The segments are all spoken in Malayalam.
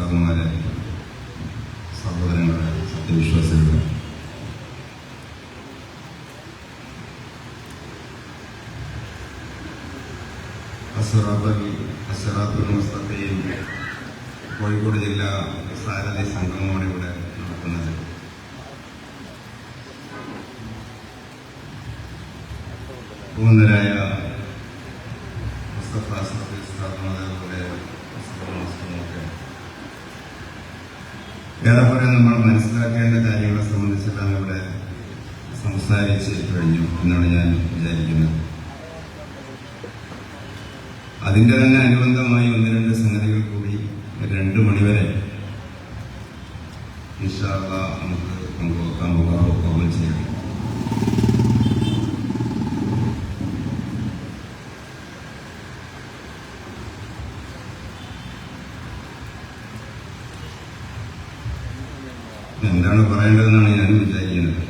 ഉസ്താദുമാരെ, സഹോദരങ്ങളെ, സത്യവിശ്വാസികളെ, അസ്സറാത്തുൽ മുസ്തഖീം കോഴിക്കോട് ജില്ലാ സാരഥി സംഗമമാണ് ഇവിടെ നടക്കുന്നത്. ബഹുമാനരായ മുസ്തഫ സഫി ഉസ്താദും അതേപോലെ ഒക്കെ ഏറെക്കുറെ നമ്മൾ മനസ്സിലാക്കേണ്ട കാര്യങ്ങളെ സംബന്ധിച്ചിട്ടാണ് ഇവിടെ സംസാരിച്ച് കഴിഞ്ഞു എന്നാണ് ഞാൻ വിചാരിക്കുന്നത്. അതിൻ്റെ തന്നെ അനുബന്ധമായി ഒന്ന് രണ്ട് സംഗതികൾ കൂടി 2 മണിവരെ ഇൻഷാ അല്ലാഹ് നമുക്ക് പങ്കുവെക്കാൻ പോകുകയും ചെയ്യാം. എന്താണ് പറയേണ്ടതെന്നാണ് ഞാൻ വിചാരിക്കുന്നത്.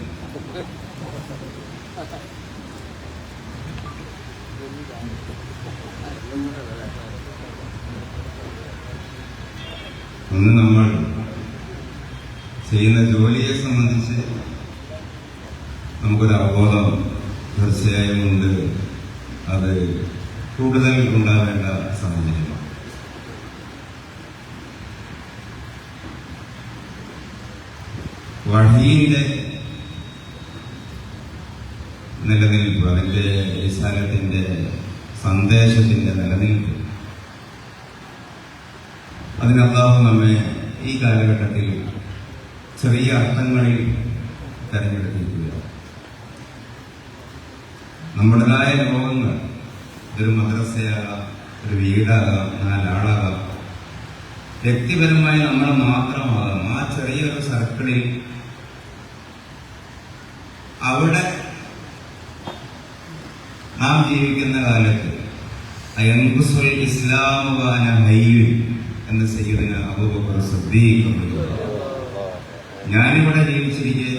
ഒന്ന്, നമ്മൾ ചെയ്യുന്ന ജോലിയെ സംബന്ധിച്ച് നമുക്കൊരു അവബോധം തീർച്ചയായും ഉണ്ട്. അത് കൂടുതൽ ഉണ്ടാവേണ്ട സാഹചര്യമാണ്. വഹിയുടെ നിലനിൽപ്പ്, അതിന്റെ റിസാലത്തിന്റെ സന്ദേശത്തിന്റെ നിലനിൽപ്പ്, അതിന് അല്ലാഹു നമ്മെ ഈ കാലഘട്ടത്തിൽ ചെറിയ അർത്ഥങ്ങളിൽ തെരഞ്ഞെടുത്തിരിക്കുക. നമ്മുടേതായ ലോകങ്ങൾ, ഇതൊരു മദ്രസയാകാം, ഒരു വീടാകാം, 4 ആളാകാം, വ്യക്തിപരമായി നമ്മൾ മാത്രമാകാം. ആ ചെറിയൊരു സർക്കിളിൽ അവിടെ നാം ജീവിക്കുന്ന കാലത്ത് അയൻകുസുൽ ഇസ്ലാമുവാന ഹയ്യ് എന്ന് സയ്യിദുന അബൂബക്കർ സിദ്ദീഖ്, ഞാനിവിടെ ജീവിച്ചിരിക്കെ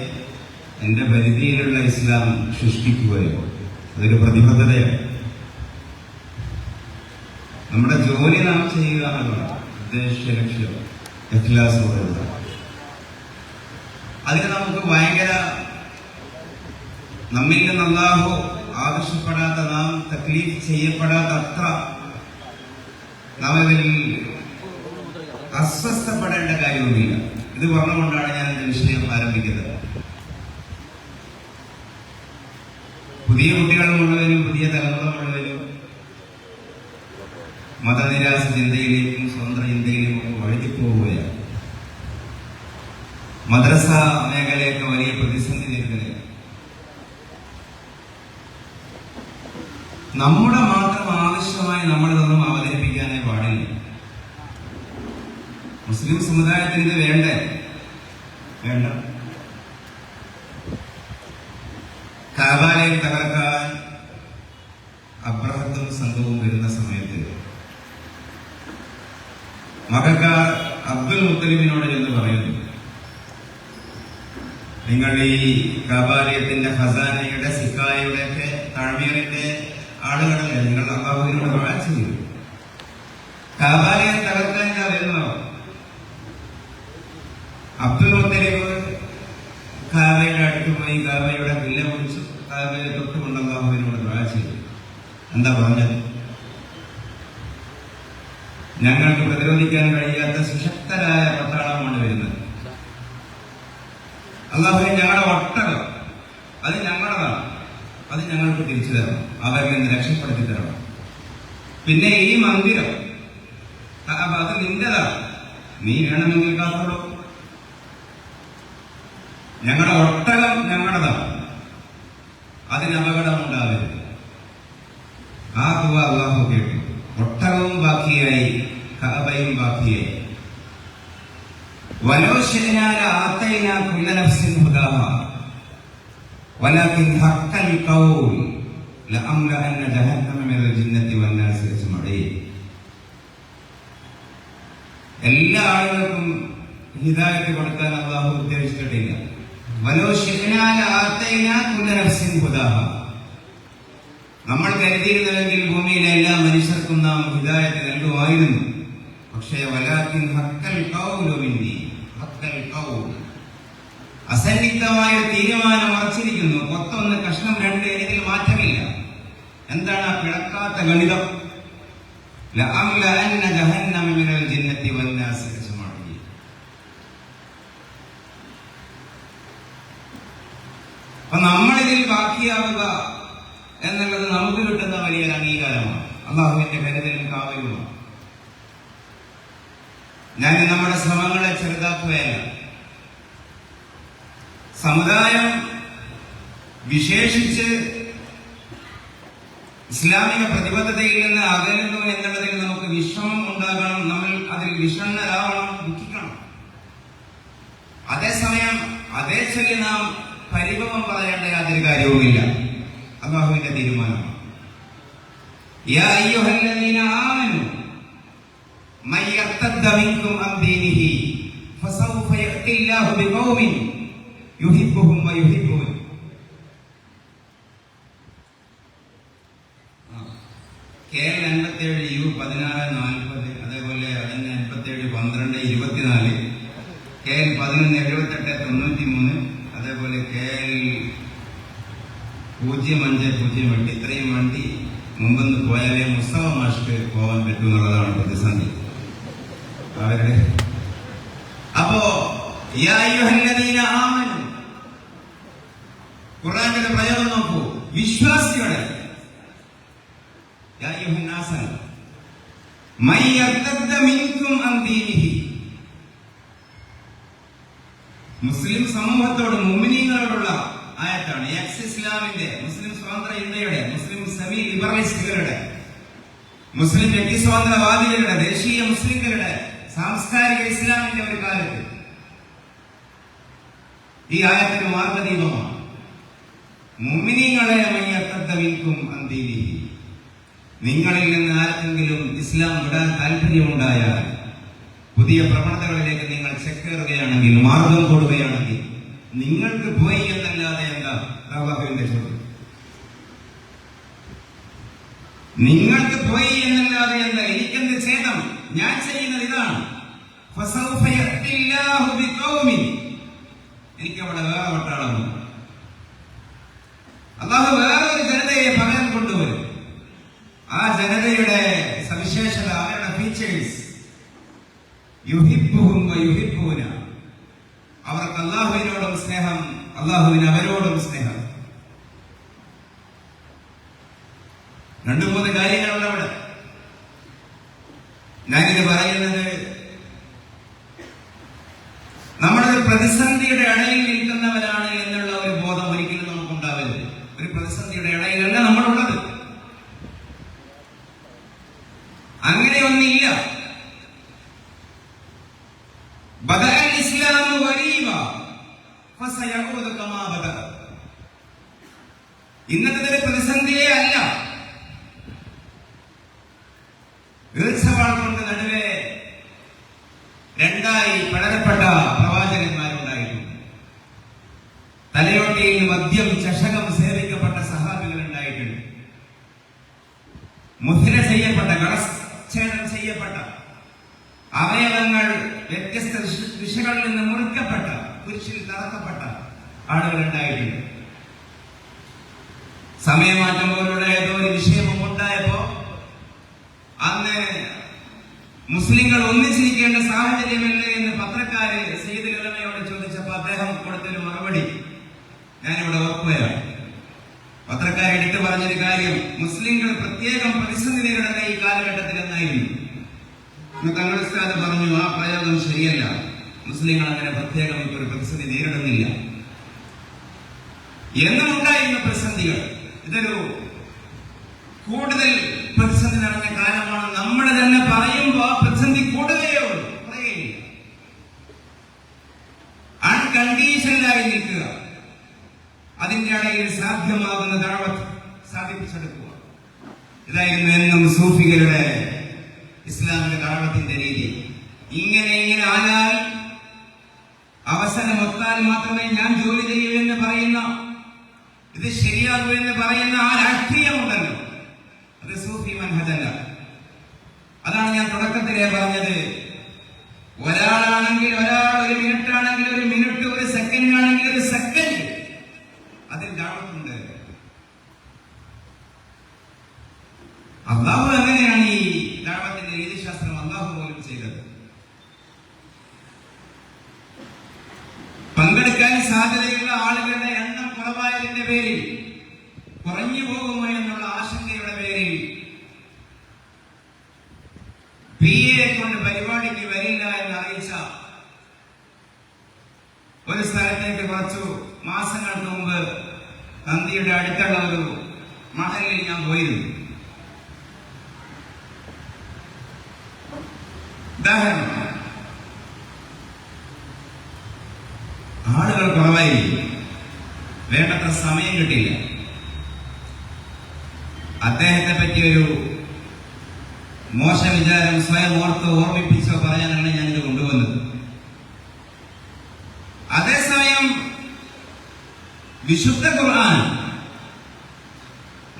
എന്റെ പരിധിയിലുള്ള ഇസ്ലാം സൃഷ്ടിക്കുകയോ, അതൊരു പ്രതിബദ്ധതയാണ്. നമ്മുടെ ജോലി നാം ചെയ്യുക എന്നുള്ളതാണ് ഉദ്ദേശ ലക്ഷ്യം, ഇഖ്ലാസോടെയുള്ള. അതിന് നമുക്ക് ഭയങ്കര നമ്മിൽ നിന്ന് അല്ലാഹു ആവശ്യപ്പെടാത്ത, നാം തക്ലീഫ് ചെയ്യപ്പെടാത്ത അത്ര നാം ഇതിൽ അസ്വസ്ഥപ്പെടേണ്ട കാര്യമൊന്നുമില്ല. ഇത് പറഞ്ഞുകൊണ്ടാണ് ഞാൻ എന്റെ വിഷയം ആരംഭിക്കുന്നത്. പുതിയ കുട്ടികൾ മുഴുവനും, പുതിയ തലമുറ മുഴുവനും മതനിരാശ ചിന്തയിലേക്കും സ്വതന്ത്ര ചിന്തയിലേക്കും വഴുതിപ്പോവുകയാണ്. മദ്രസ മേഖലയൊക്കെ വലിയ പ്രതിസന്ധി നേരിടുകയാണ്. നമ്മുടെ മാത്രം ആവശ്യമായി നമ്മളിതൊന്നും അവതരിപ്പിക്കാനേ പാടില്ല. മുസ്ലിം സമുദായത്തിന് ഇത് വേണ്ട. കാബാലയം തകർക്കാൻ അബ്രഹത്തും സംഘവും വരുന്ന സമയത്ത് മകക്കാർ അബ്ദുൽ മുത്തലിബിനോട് എന്ന് പറയുന്നു, നിങ്ങൾ ഈ കാബാലയത്തിന്റെ ഖസാനയുടെ, സിക്കായയുടെ ഒക്കെ താഴ്മീറിന്റെ ആളുകളല്ലേ, നിങ്ങൾ അള്ളാഹുവിനോട് ദുആ ചെയ്യും. കാബാലയം തകർക്കാൻ വരുന്നോ? അബ്ദുൽ മുത്തലിബ് കാബയുടെ അടുത്ത് പോയി കാബയുടെ വില്ല പിടിച്ചു, കാബയെ തൊട്ടുകൊണ്ട് അള്ളാഹുവിനോട് ദുആ ചെയ്തു. എന്താ പറഞ്ഞത്? ഞങ്ങൾക്ക് പ്രതിരോധിക്കാൻ കഴിയാത്ത സുശക്തരായ പട്ടാളമാണ് വരുന്നത്. അള്ളാഹുവിനെ, ഞങ്ങളുടെ ഒട്ടകം അത് ഞങ്ങളുടേതാണ്, അത് ഞങ്ങൾക്ക് തിരിച്ചു തരണം, അവരിൽ നിന്ന് രക്ഷപ്പെടുത്തി തരണം. പിന്നെ ഈ മന്ദിരം അത് നിന്റേതാണ്, നീ വേണമെങ്കിൽ കാത്തോളൂ. ഞങ്ങളുടെ ഒട്ടകം ഞങ്ങളുടേതാണ്, അതിന് അപകടമുണ്ടാവരുത്. ആ ദുആ അല്ലാഹു കേട്ടു. ഒട്ടകവും ബാക്കിയായി, കഅബയും ബാക്കിയായി. വലൗ ശിഅനാ ലആതൈനാ കുല്ല നഫ്സിൻ ഹുദാഹാ വലാകിൻ ഹഖ്ഖൽ ഖൗൽ ലഅംലഅന്ന ജഹന്നമ മിനൽ ജിന്നത്തി വന്നാസി അജ്മഈൻ. എല്ലാ ആളുകൾക്കും ഹിദായത്ത് കൊടുക്കാൻ അല്ലാഹു ഉദ്ദേശിച്ചിട്ടില്ല. വലൗ ശിഅനാ ലആതൈനാ കുല്ല നഫ്സിൻ ഹുദാഹാ, നമ്മൾ കരുതിയിരുന്നുവെങ്കിൽ ഭൂമിയിലെ എല്ലാ മനുഷ്യർക്കും നാം ഹിദായത്ത് നൽകുമായിരുന്നു. പക്ഷേ വലാകിൻ ഹക്കൽ ഖൗലു മിന്നി, ഹക്കൽ ഖൗൽ, അസന്നിഗ്ധമായ തീരുമാനം ഉറച്ചിരിക്കുന്നു. കൊത്തൊന്ന് കഷ്ണം രണ്ട്, ഇതിൽ മാറ്റമില്ല. എന്താണ് ആ പിളക്കാത്ത ഗണിതം? ലഅംലഅന്ന ജഹന്നമ മിനൽ ജിന്നത്തി വന്നാസി അജ്മഈൻ. അപ്പൊ നമ്മളിതിൽ ബാക്കിയാവുക എന്നുള്ളത് നമുക്ക് കിട്ടുന്ന വലിയൊരു അംഗീകാരമാണ്, അള്ളാഹുവിന്റെ കരുതലും കാവലുമാണ്. ഞാൻ നമ്മുടെ ശ്രമങ്ങളെ ചെറുതാക്കുകയല്ല. സമുദായം വിശേഷിച്ച് ഇസ്ലാമിക പ്രതിബദ്ധതയിൽ നിന്ന് അകലുന്നു എന്നുള്ളതിൽ നമുക്ക് വിഷമം ഉണ്ടാകണം, നമ്മൾ അതിൽ വിഷണ്ണരാവണം, ദുഃഖിക്കണം. അതേസമയം അതേ ചൊല്ലി നാം പരിഭവം പറയേണ്ട യാതൊരു കാര്യവുമില്ല. അല്ലാഹുവിന്റെ തീരുമാനമാണ്. യാ അയ്യുഹല്ലദീന ആമനൂ മൻ യർതദ്ദ മിൻകും അൻ ദീനിഹി ഫസൗഫ യഅതില്ലാഹു ബിഖൗമിൻ യുഹിബ്ബുഹും വയുഹിബ്ബൂൻ. KL 87 U 1640, അതേപോലെ അതിന് 87 12 24, KL 11 78 93, അതേപോലെ KL 0508. ഇത്രയും വണ്ടി മുമ്പെന്ന് പോയാലേ മുസ്തഫ മാഷ്ക്ക് പോകാൻ പറ്റുമെന്നുള്ളതാണ് പ്രതിസന്ധി അവരുടെ. അപ്പോ യാ അയ്യുഹല്ലദീന ആമനൂ, ഖുർആനിന്റെ പ്രയോഗം നോക്കൂ. വിശ്വാസികളെ, യാ അയ്യുഹന്നാസ മൻ യർതദ്ദ മിൻകും അൻ ദീനിഹി, മുസ്ലിം സമൂഹത്തോട് മുഅ്മിനീങ്ങളോടുള്ള ആയത്താണ്. എക്സ് ഇസ്ലാമിന്റെ, മുസ്ലിം സ്വതന്ത്ര ഇന്ത്യയുടെ, മുസ്ലിം സെമി ലിബറലിസ്റ്റുകളുടെ, മുസ്ലിം വ്യക്തിസ്വാതന്ത്ര്യവാദികളുടെ, ദേശീയ മുസ്ലിംകളുടെ, സാംസ്കാരിക ഇസ്ലാമിന്റെ ഒരു കാലത്ത് ഈ ആയത്തിന് മാർഗദീപമാണ്. മുഅ്മിനീങ്ങളെ മൻ യർതദ്ദ മിൻകും അൻ ദീനിഹി, നിങ്ങളിൽ നിന്ന് ആർക്കെങ്കിലും ഇസ്ലാം വിടാൻ താല്പര്യമുണ്ടായാൽ, പുതിയ പ്രവണതകളിലേക്ക് നിങ്ങൾ ചെക്കേറുകയാണെങ്കിൽ, മാർഗം കൊടുക്കുകയാണെങ്കിൽ, നിങ്ങൾക്ക് പോയി എന്നല്ലാതെ എന്താ അല്ലാഹുവിന്റെ ചോദ്യം? നിങ്ങൾക്ക് പോയി എന്നല്ലാതെ എന്താ? എനിക്കെന്ത് ഛേദം? ഞാൻ ചെയ്യുന്നത് ഇതാണ്. ഫസൗഫ യഅതില്ലാഹു ബിഖൗമിൻ, എനിക്കവിടെ വേറെ വട്ടാളമുണ്ട്. അല്ലാഹു വേറെ ഒരു ജനതയെ പകരം കൊണ്ടുവരും. ആ ജനതയുടെ സവിശേഷത, അവരുടെ ഫീച്ചേഴ്സ്, യുഹിബ്ബുഹും വയുഹിബ്ബൂന, അവർക്ക് അല്ലാഹുവിനോടും സ്നേഹം, അല്ലാഹുവിന് അവരോടും സ്നേഹം. 2-3 കാര്യങ്ങളുണ്ട് അവിടെ. ഞാനിത് പറയുന്നത് നമ്മളൊരു പ്രതിസന്ധിയുടെ ഇടയിൽ നിൽക്കുന്നവരാണ് എന്നുള്ള ഒരു ബോധം ഒരിക്കലും നമുക്കുണ്ടാവരുത്. ഒരു പ്രതിസന്ധിയുടെ ഇടയിലല്ല നമ്മളുള്ളത്. അങ്ങനെയൊന്നില്ല. ബദഅൽ ഇസ്ലാമു ഗരീബ ഫസയഊദു കമാ ബദഅ. ഇന്നത്തെ ഒരു പ്രതിസന്ധിയേ അല്ല. ഈർച്ചവാൾ കൊണ്ട് നടുവേ രണ്ടായി പിളരപ്പെട്ട പ്രവാചകന്മാരുണ്ടായിരുന്നു. തലയോട്ടിയിൽ മദ്യം ചഷകം സേവിക്കപ്പെട്ട സഹാബികൾ ഉണ്ടായിട്ടുണ്ട്. മുദ്ര ചെയ്യപ്പെട്ട, കളച്ഛേദം ചെയ്യപ്പെട്ട, അവയവങ്ങൾ വ്യത്യസ്ത ദിശകളിൽ നിന്ന് മുറിക്കപ്പെട്ട, കുരിശിൽ തറക്കപ്പെട്ട ആളുകൾ ഉണ്ടായിട്ടുണ്ട്. സമയമാറ്റം പോലുള്ള ഏതോ ഒരു വിഷയം ഉണ്ടായപ്പോ അന്ന് മുസ്ലിങ്ങൾ ഒന്നിച്ചിരിക്കേണ്ട സാഹചര്യമല്ലേ എന്ന് പത്രക്കാര് സയ്യിദുൽ ഉലമയോട് ചോദിച്ചപ്പോൾ അദ്ദേഹം കൊടുത്തൊരു മറുപടി ഞാനിവിടെ ഓർക്കുകയാണ്. പത്രക്കാർ എടുത്തു പറഞ്ഞൊരു കാര്യം, മുസ്ലിങ്ങൾ പ്രത്യേകം പ്രതിസന്ധി നേരിടുന്ന ഈ കാലഘട്ടത്തിൽ എന്നായിരുന്നു. തങ്ങൾ ഉസ്താദ് പറഞ്ഞു, ആ പ്രയോഗം ശരിയല്ല, മുസ്ലിങ്ങൾ അങ്ങനെ പ്രത്യേകം ഇപ്പോൾ ഒരു പ്രതിസന്ധി നേരിടുന്നില്ല. എന്നും ഉണ്ടായിരുന്ന പ്രതിസന്ധികൾ, ഇതൊരു കൂടുതൽ പ്രതിസന്ധി നിറഞ്ഞ കാലമാണ്. നമ്മൾ തന്നെ പറയുമ്പോൾ പ്രതിസന്ധി കൂടുകയേ ഉള്ളൂ, കുറയുകയില്ല. അൺകണ്ടീഷണലായി നിൽക്കുക, അതിന്റെ ഇടയിൽ സാധ്യമാകുന്ന ദഅവത്ത് സാധിപ്പിച്ചെടുക്കുക. ഇതായിരുന്നു എന്നും സൂഫികളുടെ, ഇസ്ലാമിന്റെ ദഅവത്തിന്റെ രീതി. ഇങ്ങനെ ആയാൽ, അവസരം ഒത്താൽ മാത്രമേ ഞാൻ ജോലി ചെയ്യൂ എന്ന് പറയുന്ന, ഇത് ശരിയാകൂ എന്ന് പറയുന്ന ആ രാഷ്ട്രീയമുണ്ടല്ലോ, അത് സൂഫി മൻഹജല്ല. അതാണ് ഞാൻ തുടക്കത്തിൽ ഉദാഹരണത്തിലല്ലേ പറഞ്ഞത്. ഒരാളാണെങ്കിൽ ഒരാൾ, ഒരു മിനിറ്റ് ആണെങ്കിൽ ഒരു മിനിറ്റ്, ഒരു സെക്കൻഡ് ആണെങ്കിൽ ഒരു സെക്കൻഡ്, അതിൽ ദഅവത്തുണ്ട്. അള്ളാഹു എങ്ങനെയാണ് ഈ ദഅവത്തിന്റെ രീതിശാസ്ത്രം അള്ളാഹു പോലും ചെയ്തത്? പങ്കെടുക്കാൻ സാധ്യതയുള്ള ആളുകളുടെ എണ്ണം കുറവായതിന്റെ പേരിൽ, കുറഞ്ഞു പോകുമോ എന്നുള്ള ആശങ്കയുടെ പേരിൽ PA കൊണ്ട് പരിപാടിക്ക് വരില്ല എന്ന് അറിയിച്ച ഒരു സ്ഥലത്തേക്ക് കുറച്ചു മാസങ്ങൾക്ക് മുമ്പ് നന്ദിയുടെ അടുത്തുള്ള ഒരു മഹലിൽ ഞാൻ പോയിരുന്നു. ഉദാഹരണം, ആളുകൾ കുറവായിരിക്കും, വേണ്ടത്ര സമയം കിട്ടില്ല. അദ്ദേഹത്തെ പറ്റി ഒരു മോശ വിചാരം സ്വയം ഓർമ്മിപ്പിച്ചോ പറയാനാണ് ഞാനിത് കൊണ്ടുവന്നത്. അതേസമയം വിശുദ്ധ ഖുർആൻ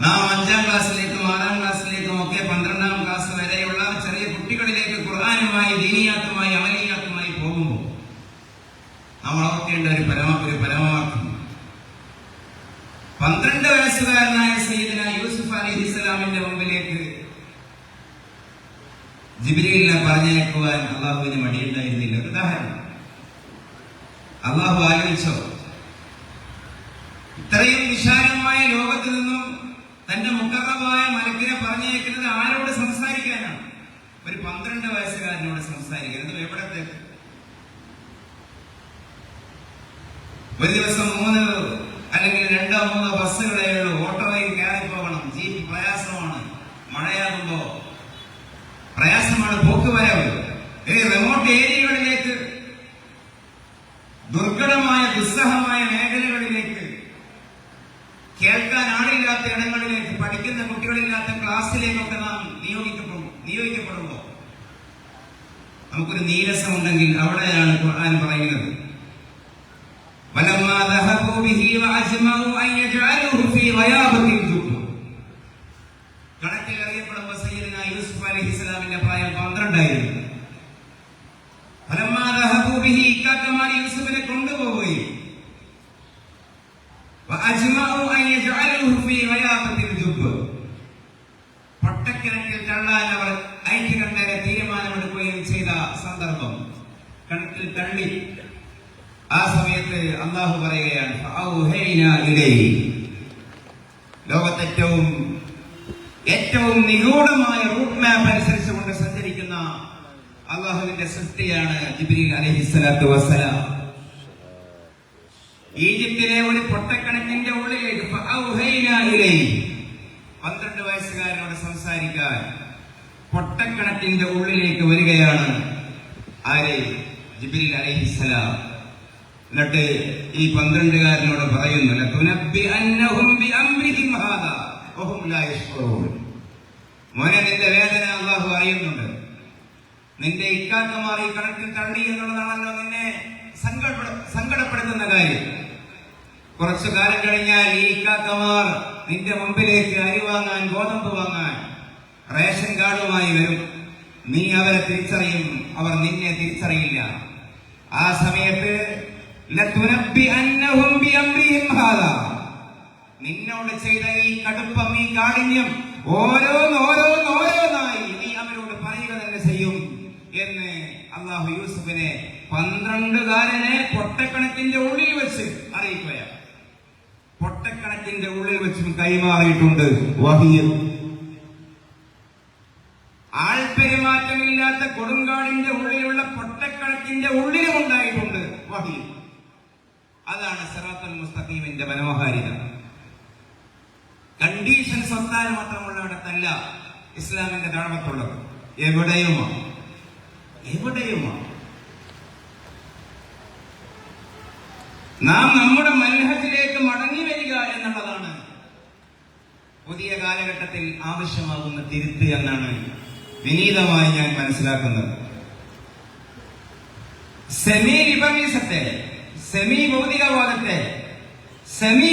നാം 5ാം ക്ലാസ്സിലേക്കും 6ാം ക്ലാസ്സിലേക്കും ഒക്കെ 12ാം ക്ലാസ് വരെയുള്ള ചെറിയ കുട്ടികളിലേക്ക് ഖുർആനുമായി, ദീനിയാത്തുമായി, അമലിയാത്തുമായി പോകുമ്പോൾ നമ്മൾ ഓർക്കേണ്ട ഒരു പരമാർത്ഥം, 12 വയസ്സുകാരനായ സയ്യിദുനാ യൂസുഫ് അലൈഹിസ്സലാമിന്റെ മുമ്പിലേക്ക് ജിബ്രീലിനെ പറഞ്ഞയക്കുവാൻ അള്ളാഹുവിന് മടിയുണ്ടായിരുന്നില്ല. ഒരു ഉദാഹരണം, അള്ളാഹു ആലോചിച്ചോ, ഇത്രയും വിശാലമായ ലോകത്ത് നിന്നും തന്റെ മുഖറബായ മലക്കിനെ പറഞ്ഞയക്കുന്നത് ആരോട് സംസാരിക്കാനാണ്? ഒരു 12 വയസ്സുകാരനോട് സംസാരിക്കുന്നത്. എവിടത്തേക്ക്? ഒരു ദിവസം 3 അല്ലെങ്കിൽ 2-3 ബസ്സുകളേ ഉള്ളൂ, ഓട്ടോയിൽ കയറി പോകണം, ജീപ്പ് പ്രയാസമാണ്, മഴയാകുമ്പോ പ്രയാസമാണ് പോക്ക് വരവ്. റിമോട്ട് ഏരിയകളിലേക്ക്, ദുർഘടമായ ദുസ്സഹമായ മേഖലകളിലേക്ക്, കേൾക്കാൻ ആളില്ലാത്ത ഇടങ്ങളിലേക്ക്, പഠിക്കുന്ന കുട്ടികളില്ലാത്ത ക്ലാസ്സിലേക്കൊക്കെ നാം നിയോഗിക്കപ്പെടുമ്പോ നമുക്കൊരു നീരസമുണ്ടെങ്കിൽ അവിടെയാണ് ഖുർആൻ പറയുന്നത്, വലമ്മാ ദഹബൂ ബിഹി വഅജ്മഉ അൻ യജ്അലുഹു ഫീ ഗയാബത്തിൽ ജുബ്ബ്. കണക്കിൽ അറിയപ്പെടുമ്പോൾ സയ്യിദുനാ യൂസുഫ് അലൈഹിസ്സലാമിന്റെ പ്രായം 12 ആയിരുന്നു. ഫലമ്മാ ദഹബൂ ബിഹി, ഇക്കാക്കമാർ യൂസുഫിനെ കൊണ്ടുപോവുകയും വഅജ്മഉ അൻ യജ്അലുഹു ഫീ ഗയാബത്തിൽ ജുബ്ബ്, പൊട്ടക്കിണറ്റിൽ തള്ളാൻ അവർ ഐക്യകണ്ഠേന തീരുമാനമെടുക്കുകയും ചെയ്ത സന്ദർഭം, കിണറ്റിൽ തള്ളി. ആ സമയത്ത് അല്ലാഹു പറയുകയാണ്, ഫഔഹൈനാ ഇലൈഹി, ലോകത്തെ ഏറ്റവും നിഗൂഢമായ റൂട്ട് മാപ്പ് അനുസരിച്ചുകൊണ്ട് സഞ്ചരിക്കുന്ന അള്ളാഹുവിന്റെ സൃഷ്ടിയാണ് ജിബ്രീൽ അലൈഹിസ്സലാത്തു വസ്സലാം. ഈജിപ്തിലെ ഒരു പൊട്ടക്കിണറ്റിന്റെ ഉള്ളിലേക്ക് 12 വയസ്സുകാരനോട് സംസാരിക്കാൻ പൊട്ടക്കിണറ്റിന്റെ ഉള്ളിലേക്ക് വരികയാണ് ആര്? ജിബ്രീൽ അലൈഹിസ്സലാം. എന്നിട്ട് ഈ 12കാരനോട് പറയുന്നു, ലതുനബ്ബിഅന്നഹും ബിഅംരിഹിം ഹാദാ വഹും ലാ യശ്ഉറൂൻ. മോനെ, നിന്റെ വേദന അല്ലാഹു അറിയുന്നുണ്ട്. നിന്റെ ഇക്കാക്കമാർ ഈ കണക്കിൽ തള്ളി എന്നുള്ളതാണല്ലോ നിന്നെ സങ്കടപ്പെടുത്തുന്ന കാര്യം. കുറച്ചു കാലം കഴിഞ്ഞാൽ ഈ ഇക്കാക്കമാർ നിന്റെ മുമ്പിലേക്ക് അരി വാങ്ങാൻ, ഗോതമ്പ് വാങ്ങാൻ റേഷൻ കാർഡുമായി വരും. നീ അവരെ തിരിച്ചറിയും, അവർ നിന്നെ തിരിച്ചറിയില്ല. ആ സമയത്ത് ലതുനബ്ബിഅന്നഹും ബിഅംരിഹിം ഹാദാ, നിന്നോട് ചെയ്ത ഈ കടുപ്പം, ഈ കാഠിന്യം ഓരോന്നായി നീ അവരോട് പറയുക തന്നെ ചെയ്യും എന്ന് അല്ലാഹു യൂസുഫിനെ 12കാരനെ പൊട്ടക്കണക്കിന്റെ ഉള്ളിൽ വെച്ച് അറിയിക്കുകയാണ്. പൊട്ടക്കണക്കിന്റെ ഉള്ളിൽ വെച്ചും കൈമാറിയിട്ടുണ്ട് വഹീ. ആൾപെരുമാറ്റമില്ലാത്ത കൊടുങ്കാടിന്റെ ഉള്ളിലുള്ള പൊട്ടക്കണക്കിന്റെ ഉള്ളിലും ഉണ്ടായിട്ടുണ്ട് വഹീ. അതാണ് സിറാത്തുൽ മുസ്തഖീമിന്റെ മനോഹാരിത. കണ്ടീഷൻസ് വന്നാൽ മാത്രമുള്ളിടത്തല്ല ഇസ്ലാമിന്റെ ദഅവത്തുള്ളത്. എവിടെയുമാണ്. നാം നമ്മുടെ മൻഹജിലേക്ക് മടങ്ങി വരിക എന്നുള്ളതാണ് പുതിയ കാലഘട്ടത്തിൽ ആവശ്യമാകുന്ന തിരുത്ത് എന്നാണ് വിനീതമായി ഞാൻ മനസ്സിലാക്കുന്നത്. സെമി ലിബറലിസത്തെ, സെമി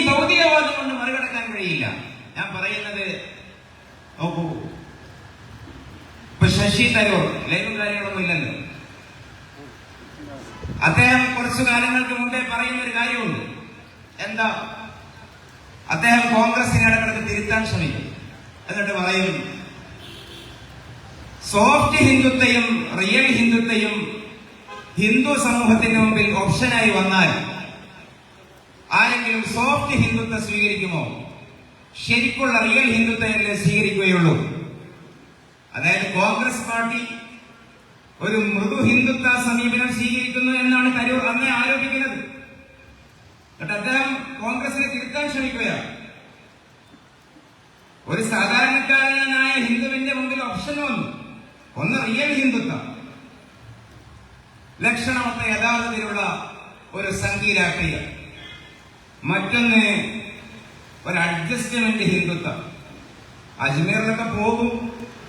ഭൗതികവാദം കൊണ്ട് മറികടക്കാൻ കഴിയില്ല. ഞാൻ പറയുന്നത് നോക്കൂ, ഇപ്പൊ ശശി തരൂർ, ലൈവും കാര്യങ്ങളൊന്നും ഇല്ലല്ലോ, അദ്ദേഹം കുറച്ചു കാലങ്ങൾക്ക് മുമ്പേ പറയുന്ന ഒരു കാര്യമുണ്ട്. എന്താ? അദ്ദേഹം കോൺഗ്രസിനെ ഇടക്കിടക്ക് തിരുത്താൻ ശ്രമിക്കും. എന്നിട്ട് പറയും, സോഫ്റ്റ് ഹിന്ദുത്വയും റിയൽ ഹിന്ദുത്വയും ഹിന്ദു സമൂഹത്തിന് മുമ്പിൽ ഓപ്ഷനായി വന്നാൽ ആരെങ്കിലും സോഫ്റ്റ് ഹിന്ദുത്വം സ്വീകരിക്കുമോ? ശരിക്കുള്ള റിയൽ ഹിന്ദുത്വമല്ലേ സ്വീകരിക്കുകയുള്ളൂ. അതായത് കോൺഗ്രസ് പാർട്ടി ഒരു മൃദു ഹിന്ദുത്വ സമീപനം സ്വീകരിക്കുന്നു എന്നാണ് തരൂർ അന്നേ ആരോപിക്കുന്നത്. എന്നിട്ട് അദ്ദേഹം കോൺഗ്രസിനെ തിരുത്താൻ ശ്രമിക്കുകയാണ്. ഒരു സാധാരണക്കാരനായ ഹിന്ദുവിന്റെ മുമ്പിൽ ഓപ്ഷൻ വന്നു. ഒന്ന് റിയൽ ഹിന്ദുത്വം, ലക്ഷണമൊത്ത യഥാർത്ഥത്തിലുള്ള ഒരു സംഘീയ രാഷ്ട്രീയം. മറ്റൊന്ന് ഒരു അഡ്ജസ്റ്റ്മെന്റ് ഹിന്ദുത്വം. അജ്മീറിലൊക്കെ പോകും,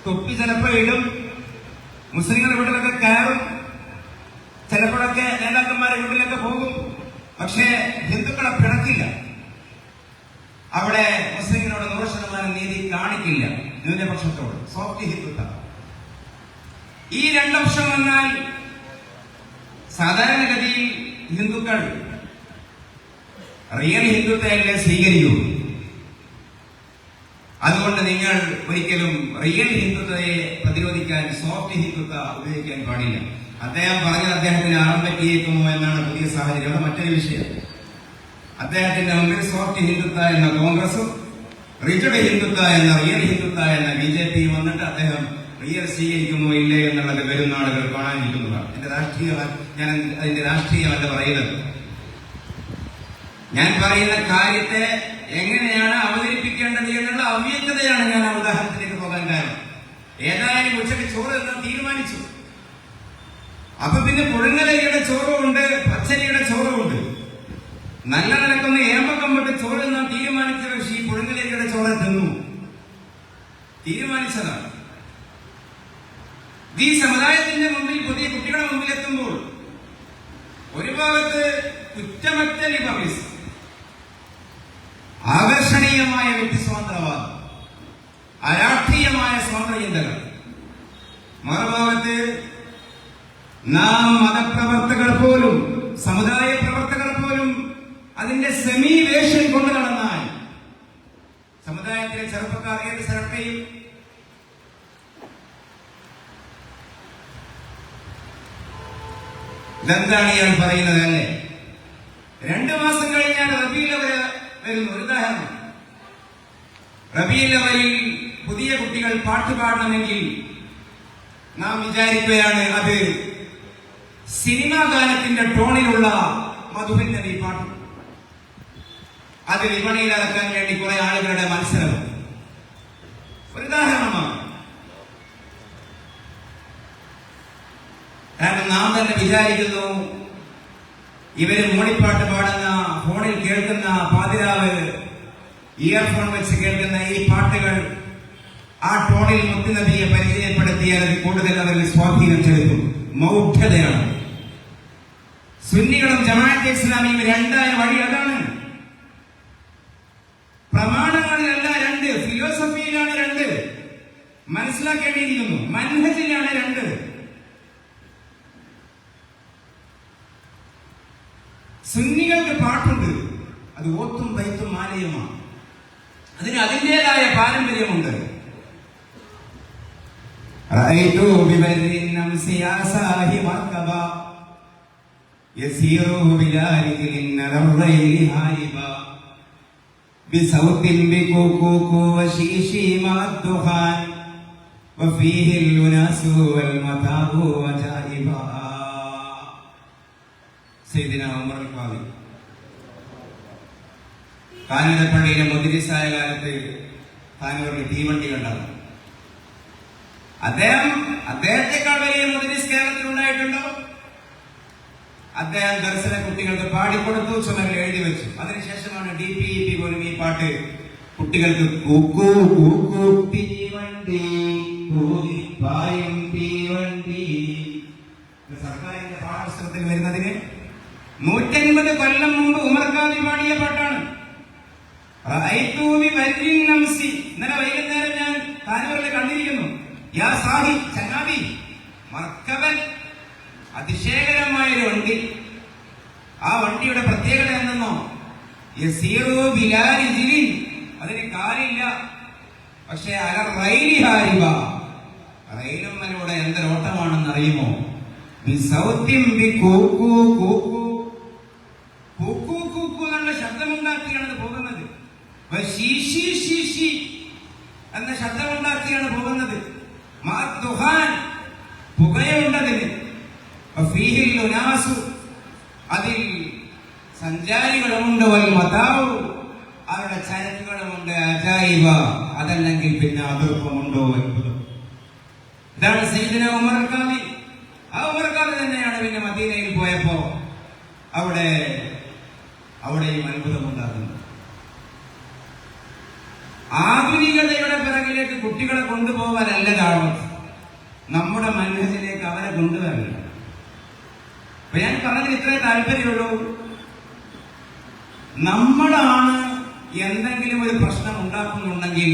തൊപ്പി ചിലപ്പോൾ ഇടും, മുസ്ലിങ്ങളുടെ വീട്ടിലൊക്കെ കയറും, ചിലപ്പോഴൊക്കെ നേതാക്കന്മാരുടെ വീട്ടിലൊക്കെ പോകും. പക്ഷേ ഹിന്ദുക്കളെ പിണക്കില്ല. അവിടെ മുസ്ലിങ്ങളോട് 100% നീതി കാണിക്കില്ല, ന്യൂനപക്ഷത്തോട്. സോഫ്റ്റ് ഹിന്ദുത്വം. ഈ രണ്ടോപ്ഷൻ വന്നാൽ സാധാരണഗതിയിൽ ഹിന്ദുക്കൾ റിയൽ ഹിന്ദുത്വമല്ലേ സ്വീകരിക്കൂ. അതുകൊണ്ട് നിങ്ങൾ ഒരിക്കലും റിയൽ ഹിന്ദുത്വയെ പ്രതിരോധിക്കാൻ സോഫ്റ്റ് ഹിന്ദുത്വ ഉപയോഗിക്കാൻ പാടില്ല. അദ്ദേഹം പറഞ്ഞത് അദ്ദേഹത്തിന് അറം പറ്റിയേക്കുമോ എന്നാണ് പുതിയ സാഹചര്യം. അവിടെ മറ്റൊരു വിഷയം. അദ്ദേഹത്തിന്റെ മുമ്പിൽ സോഫ്റ്റ് ഹിന്ദുത്വ എന്ന കോൺഗ്രസും റിജിഡ് ഹിന്ദുത്വ എന്ന റിയൽ ഹിന്ദുത്വ എന്ന BJP വന്നിട്ട് അദ്ദേഹം റിയൽ സ്വീകരിക്കുമോ ഇല്ലേ എന്നുള്ളത് വരും നാളുകൾ കാണാനിരിക്കുന്നതാണ്. ഞാൻ അതിന്റെ രാഷ്ട്രീയമല്ല പറയുന്നത്. ഞാൻ പറയുന്ന കാര്യത്തെ എങ്ങനെയാണ് അവതരിപ്പിക്കേണ്ടത് എന്നുള്ള അവ്യക്തതയാണ് ഞാൻ ആ ഉദാഹരണത്തിലേക്ക് പോകാൻ കാരണം. ഏതായാലും ഉച്ചയ്ക്ക് ചോറ് എന്ന് തീരുമാനിച്ചു. അപ്പൊ പിന്നെ പുഴുങ്ങലരിയുടെ ചോറുമുണ്ട്, പച്ചരിയുടെ ചോറുമുണ്ട്. നല്ല നിലക്കൊന്ന് ഏമ്പക്കമ്പട്ട് ചോറ് എന്നാ തീരുമാനിച്ച പക്ഷേ ഈ പുഴുങ്ങലരിയുടെ ചോറ് തിന്നു. തീരുമാനിച്ചതാണ്. ഈ സമുദായത്തിന്റെ മുമ്പിൽ, പുതിയ കുട്ടികളുടെ മുമ്പിൽ എത്തുമ്പോൾ ഒരു ഭാഗത്ത് കുറ്റമറ്റ ലിബറലിസം, ആകർഷണീയമായ വ്യക്തിസ്വാതന്ത്ര്യവാദം, അരാഷ്ട്രീയമായ സ്വാതന്ത്ര്യചിന്തകൾ, മറുഭാഗത്ത് നാം മതപ്രവർത്തകർ പോലും, സമുദായ പ്രവർത്തകർ പോലും അതിന്റെ സെമി വേഷൻ കൊണ്ടു നടന്നാൽ സമുദായത്തിലെ ചെറുപ്പക്കാർ ഏത് സ്ഥലത്തെയും ഇതെന്താണ് ഇയാൾ പറയുന്നത് അല്ലേ? 2 മാസം കഴിഞ്ഞാൽ റബീഉൽ അവ്വൽ വരുന്നു. ഒരു ഉദാഹരണം, റബീഉൽ അവ്വലിൽ പുതിയ കുട്ടികൾ പാട്ട് പാടണമെങ്കിൽ നാം വിചാരിക്കുകയാണ് അത് സിനിമാ ഗാനത്തിന്റെ ടോണിലുള്ള മധുബൻ നബി പാട്ട്. അത് വിപണിയിൽ ഇറക്കാൻ വേണ്ടി കുറെ ആളുകളുടെ മത്സരം. ഒരു ഉദാഹരണമാണ്. കാരണം നാം തന്നെ വിചാരിക്കുന്നു ഇവര് മൂളിപ്പാട്ട് പാടുന്ന, ഫോണിൽ കേൾക്കുന്ന, പാതിരാവ് ഇയർഫോൺ വെച്ച് കേൾക്കുന്ന ഈ പാട്ടുകൾ ആ ടോണിൽ മുത്തുനബിയെ പരിചയപ്പെടുത്തിയാൽ അത് കൂടുതൽ അവരിൽ സ്വാധീനം ചെലുത്തും. മൗഢ്യതയാണ്. സുന്നികളും ജമാഅത്തെ ഇസ്ലാമിയും രണ്ടായ വഴി അതാണ്. പ്രമാണങ്ങളിലല്ല 2, ഫിലോസഫിയിലാണ് 2. മനസ്സിലാക്കേണ്ടിയിരിക്കുന്നു. മൻഹജിലാണ് 2. സുന്നികൾക്ക് പാട്ടുണ്ട്, അത് ഓത്തും ബൈത്തും മാലയുമാണ്. അതിന് അതിൻ്റെതായ പാരമ്പര്യമുണ്ട്. കാനനപ്പള്ളിയിലെ മുദ്രിസായ കാലത്ത് താനൂരിൽ തീവണ്ടി കണ്ടത്. അദ്ദേഹത്തെക്കാൾ വലിയ മുദ്രിസ് കേരളത്തിൽ ഉണ്ടായിട്ടുണ്ടോ? അദ്ദേഹം ദർശന കുട്ടികൾക്ക് പാടിക്കൊടുത്തു, ചുമരിൽ എഴുതി വെച്ചു. അതിനുശേഷമാണ് DPEP പോലും ഈ പാട്ട് കുട്ടികൾക്ക് കൂക്കൂ കൂക്കൂ തീവണ്ടി പായും തീവണ്ടി സർക്കാരിന്റെ പാഠപുസ്തകത്തിൽ വരുന്നതിന് 150 കൊല്ലം മുമ്പ് ഉമർ ഖാദി പാടിയ പാട്ടാണ്. ഇന്നലെ വൈകുന്നേരം ഞാൻ താനൂരിൽ കണ്ടിരിക്കുന്നു. യാ സാഹി ചങ്ങാതി, മർക്കബൻ, അതിശയകരമായൊരു വണ്ടി. ആ വണ്ടിയുടെ പ്രത്യേകത എന്തെന്നോ, യസീറു ബിലാ റിജ്ലിൻ, അതിന് കാലില്ല, പക്ഷെ അല റൈലി ഹാരിബ, റെയിലുമ്മലൂടെ എന്തൊരോട്ടമാണെന്ന് അറിയുമോ? ബിസൗത്തിൻ ബികൂകു കൂകു, കൂകു കൂകു എന്നുള്ള ശബ്ദമുണ്ടാക്കിയാണ് പോകുന്നത്. ശീശി ശീശി എന്ന ശബ്ദമുണ്ടാക്കിയാണ് പോകുന്നത്. മാതുഹാൻ, പുകയുണ്ടതിന്. ഫീഹിൽ ഉനാസു, അതിൽ സഞ്ചാരികളുമുണ്ട്. വൽ മതാഉ, അവരുടെ ചരക്കുകളുമുണ്ട്. അജായിബ, അതല്ലെങ്കിൽ പിന്നെ അതിർപ്പമുണ്ടോ അത്ഭുതം. ഇതാണ് സയ്യിദുന ഉമർ ഖാദി. ആ ഉമർ ഖാദി തന്നെയാണ് പിന്നെ മദീനയിൽ പോയപ്പോ അവിടെയും അത്ഭുതമുണ്ടാകുന്നത്. ആധുനികതയുടെ പിറകിലേക്ക് കുട്ടികളെ കൊണ്ടുപോകാനല്ല ദഅവത്ത്, നമ്മുടെ മനസ്സിലേക്ക് അവരെ കൊണ്ടുവരില്ല. അപ്പൊ ഞാൻ പറഞ്ഞതിൽ ഇത്രേ താല്പര്യമുള്ളൂ. നമ്മളാണ് എന്തെങ്കിലും ഒരു പ്രശ്നം ഉണ്ടാക്കുന്നുണ്ടെങ്കിൽ,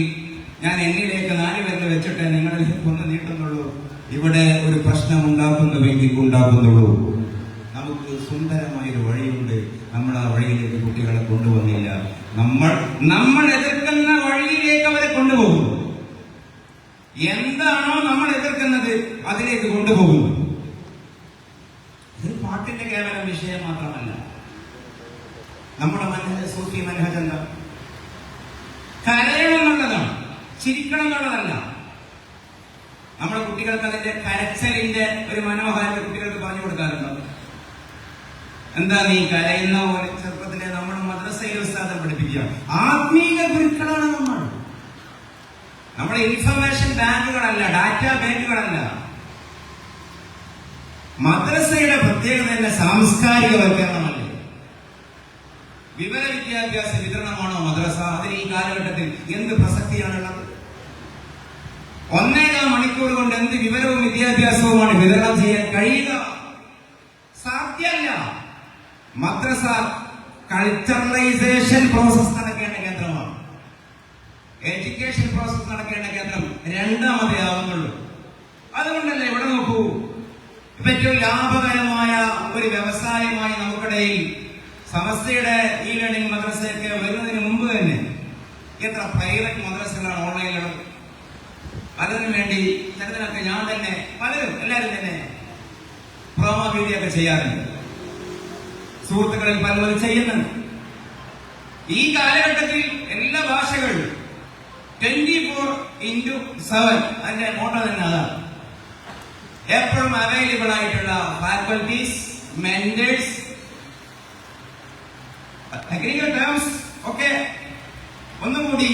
ഞാൻ എന്നിലേക്ക് 4 പേരിൽ വെച്ചിട്ട് നിങ്ങളിലേക്ക് ഒന്ന് നീട്ടുന്നുള്ളൂ. ഇവിടെ ഒരു പ്രശ്നം ഉണ്ടാക്കുന്നുള്ളൂ. നമുക്ക് സുന്ദരമായൊരു വഴിയുണ്ട്. നമ്മൾ ആ വഴിയിലേക്ക് കുട്ടികളെ കൊണ്ടുവന്നില്ല. നമ്മൾ എതിർക്കുന്ന വഴിയിലേക്ക് അവരെ കൊണ്ടുപോകുന്നു. എന്താണോ നമ്മൾ എതിർക്കുന്നത് അതിലേക്ക് കൊണ്ടുപോകുന്നു. ഇത് പാട്ടിന്റെ കേവലം വിഷയം മാത്രമല്ല. നമ്മുടെ മനഹജ്, സൂഫി മനഹജ് എന്താ? കരയണം എന്നുള്ളതാണ്, ചിരിക്കണം എന്നുള്ളതല്ല. നമ്മുടെ കുട്ടികൾക്ക് അതിന്റെ കരച്ചലിന്റെ ഒരു മനോഹാരിത കുട്ടികൾക്ക് പറഞ്ഞു കൊടുക്കാറുണ്ടോ? എന്താ നീ കരയുന്ന പോലെ? ചെറുപ്പത്തിലെ നമ്മൾ മദ്രസയിൽ ഉസ്താദം പഠിപ്പിക്കുക. ആത്മീയ ഗുരുക്കളാണ് നമ്മൾ. നമ്മുടെ ഇൻഫർമേഷൻ ബാങ്കുകളല്ല, ഡാറ്റാ ബാങ്കുകളല്ല. മദ്രസയുടെ പ്രത്യേകത തന്നെ സാംസ്കാരികവൽക്കരണമല്ലേ? വിവര വിദ്യാഭ്യാസ വിതരണമാണോ മദ്രസ? അതിന് ഈ കാലഘട്ടത്തിൽ എന്ത് പ്രസക്തിയാണുള്ളത്? 1.25 മണിക്കൂർ കൊണ്ട് എന്ത് വിവരവും വിദ്യാഭ്യാസവുമാണ് വിതരണം ചെയ്യാൻ കഴിയുക? സാധ്യമല്ല. മദ്രസ കൾച്ചറലൈസേഷൻ പ്രോസസ് നടക്കേണ്ട കേന്ദ്രമാണ്. എഡ്യൂക്കേഷൻ പ്രോസസ് നടക്കേണ്ട കേന്ദ്രം രണ്ടാമതേ ആവുന്നുള്ളൂ. അതുകൊണ്ടല്ലേ ഇവിടെ നോക്കൂ, ഏറ്റവും ലാഭകരമായ ഒരു വ്യവസായമായി നമുക്കിടയിൽ സമസ്തയുടെ ഈ ലേണിംഗ് മദ്രസയൊക്കെ വരുന്നതിന് മുമ്പ് തന്നെ എത്ര പ്രൈവറ്റ് മദ്രസകളാണ് ഓൺലൈനിലുള്ളത്. പലതിനു വേണ്ടി ചിലതിനൊക്കെ ഞാൻ തന്നെ, എല്ലാവരും തന്നെ പ്രോമോ വീഡിയോ ഒക്കെ ചെയ്യാറുണ്ട്. സുഹൃത്തുക്കളിൽ പലരും ചെയ്യുന്നുണ്ട്. ഈ കാലഘട്ടത്തിൽ എല്ലാ ഭാഷകളും 24/7 അതിന്റെ മോട്ടോ തന്നെ അതാണ്. എപ്പോഴും അവൈലബിൾ ആയിട്ടുള്ള ഫാക്കൽറ്റീസ്, മെന്റേഴ്സ്, ടെക്നിക്കൽ ടേംസ് ഒക്കെ ഒന്നുകൂടി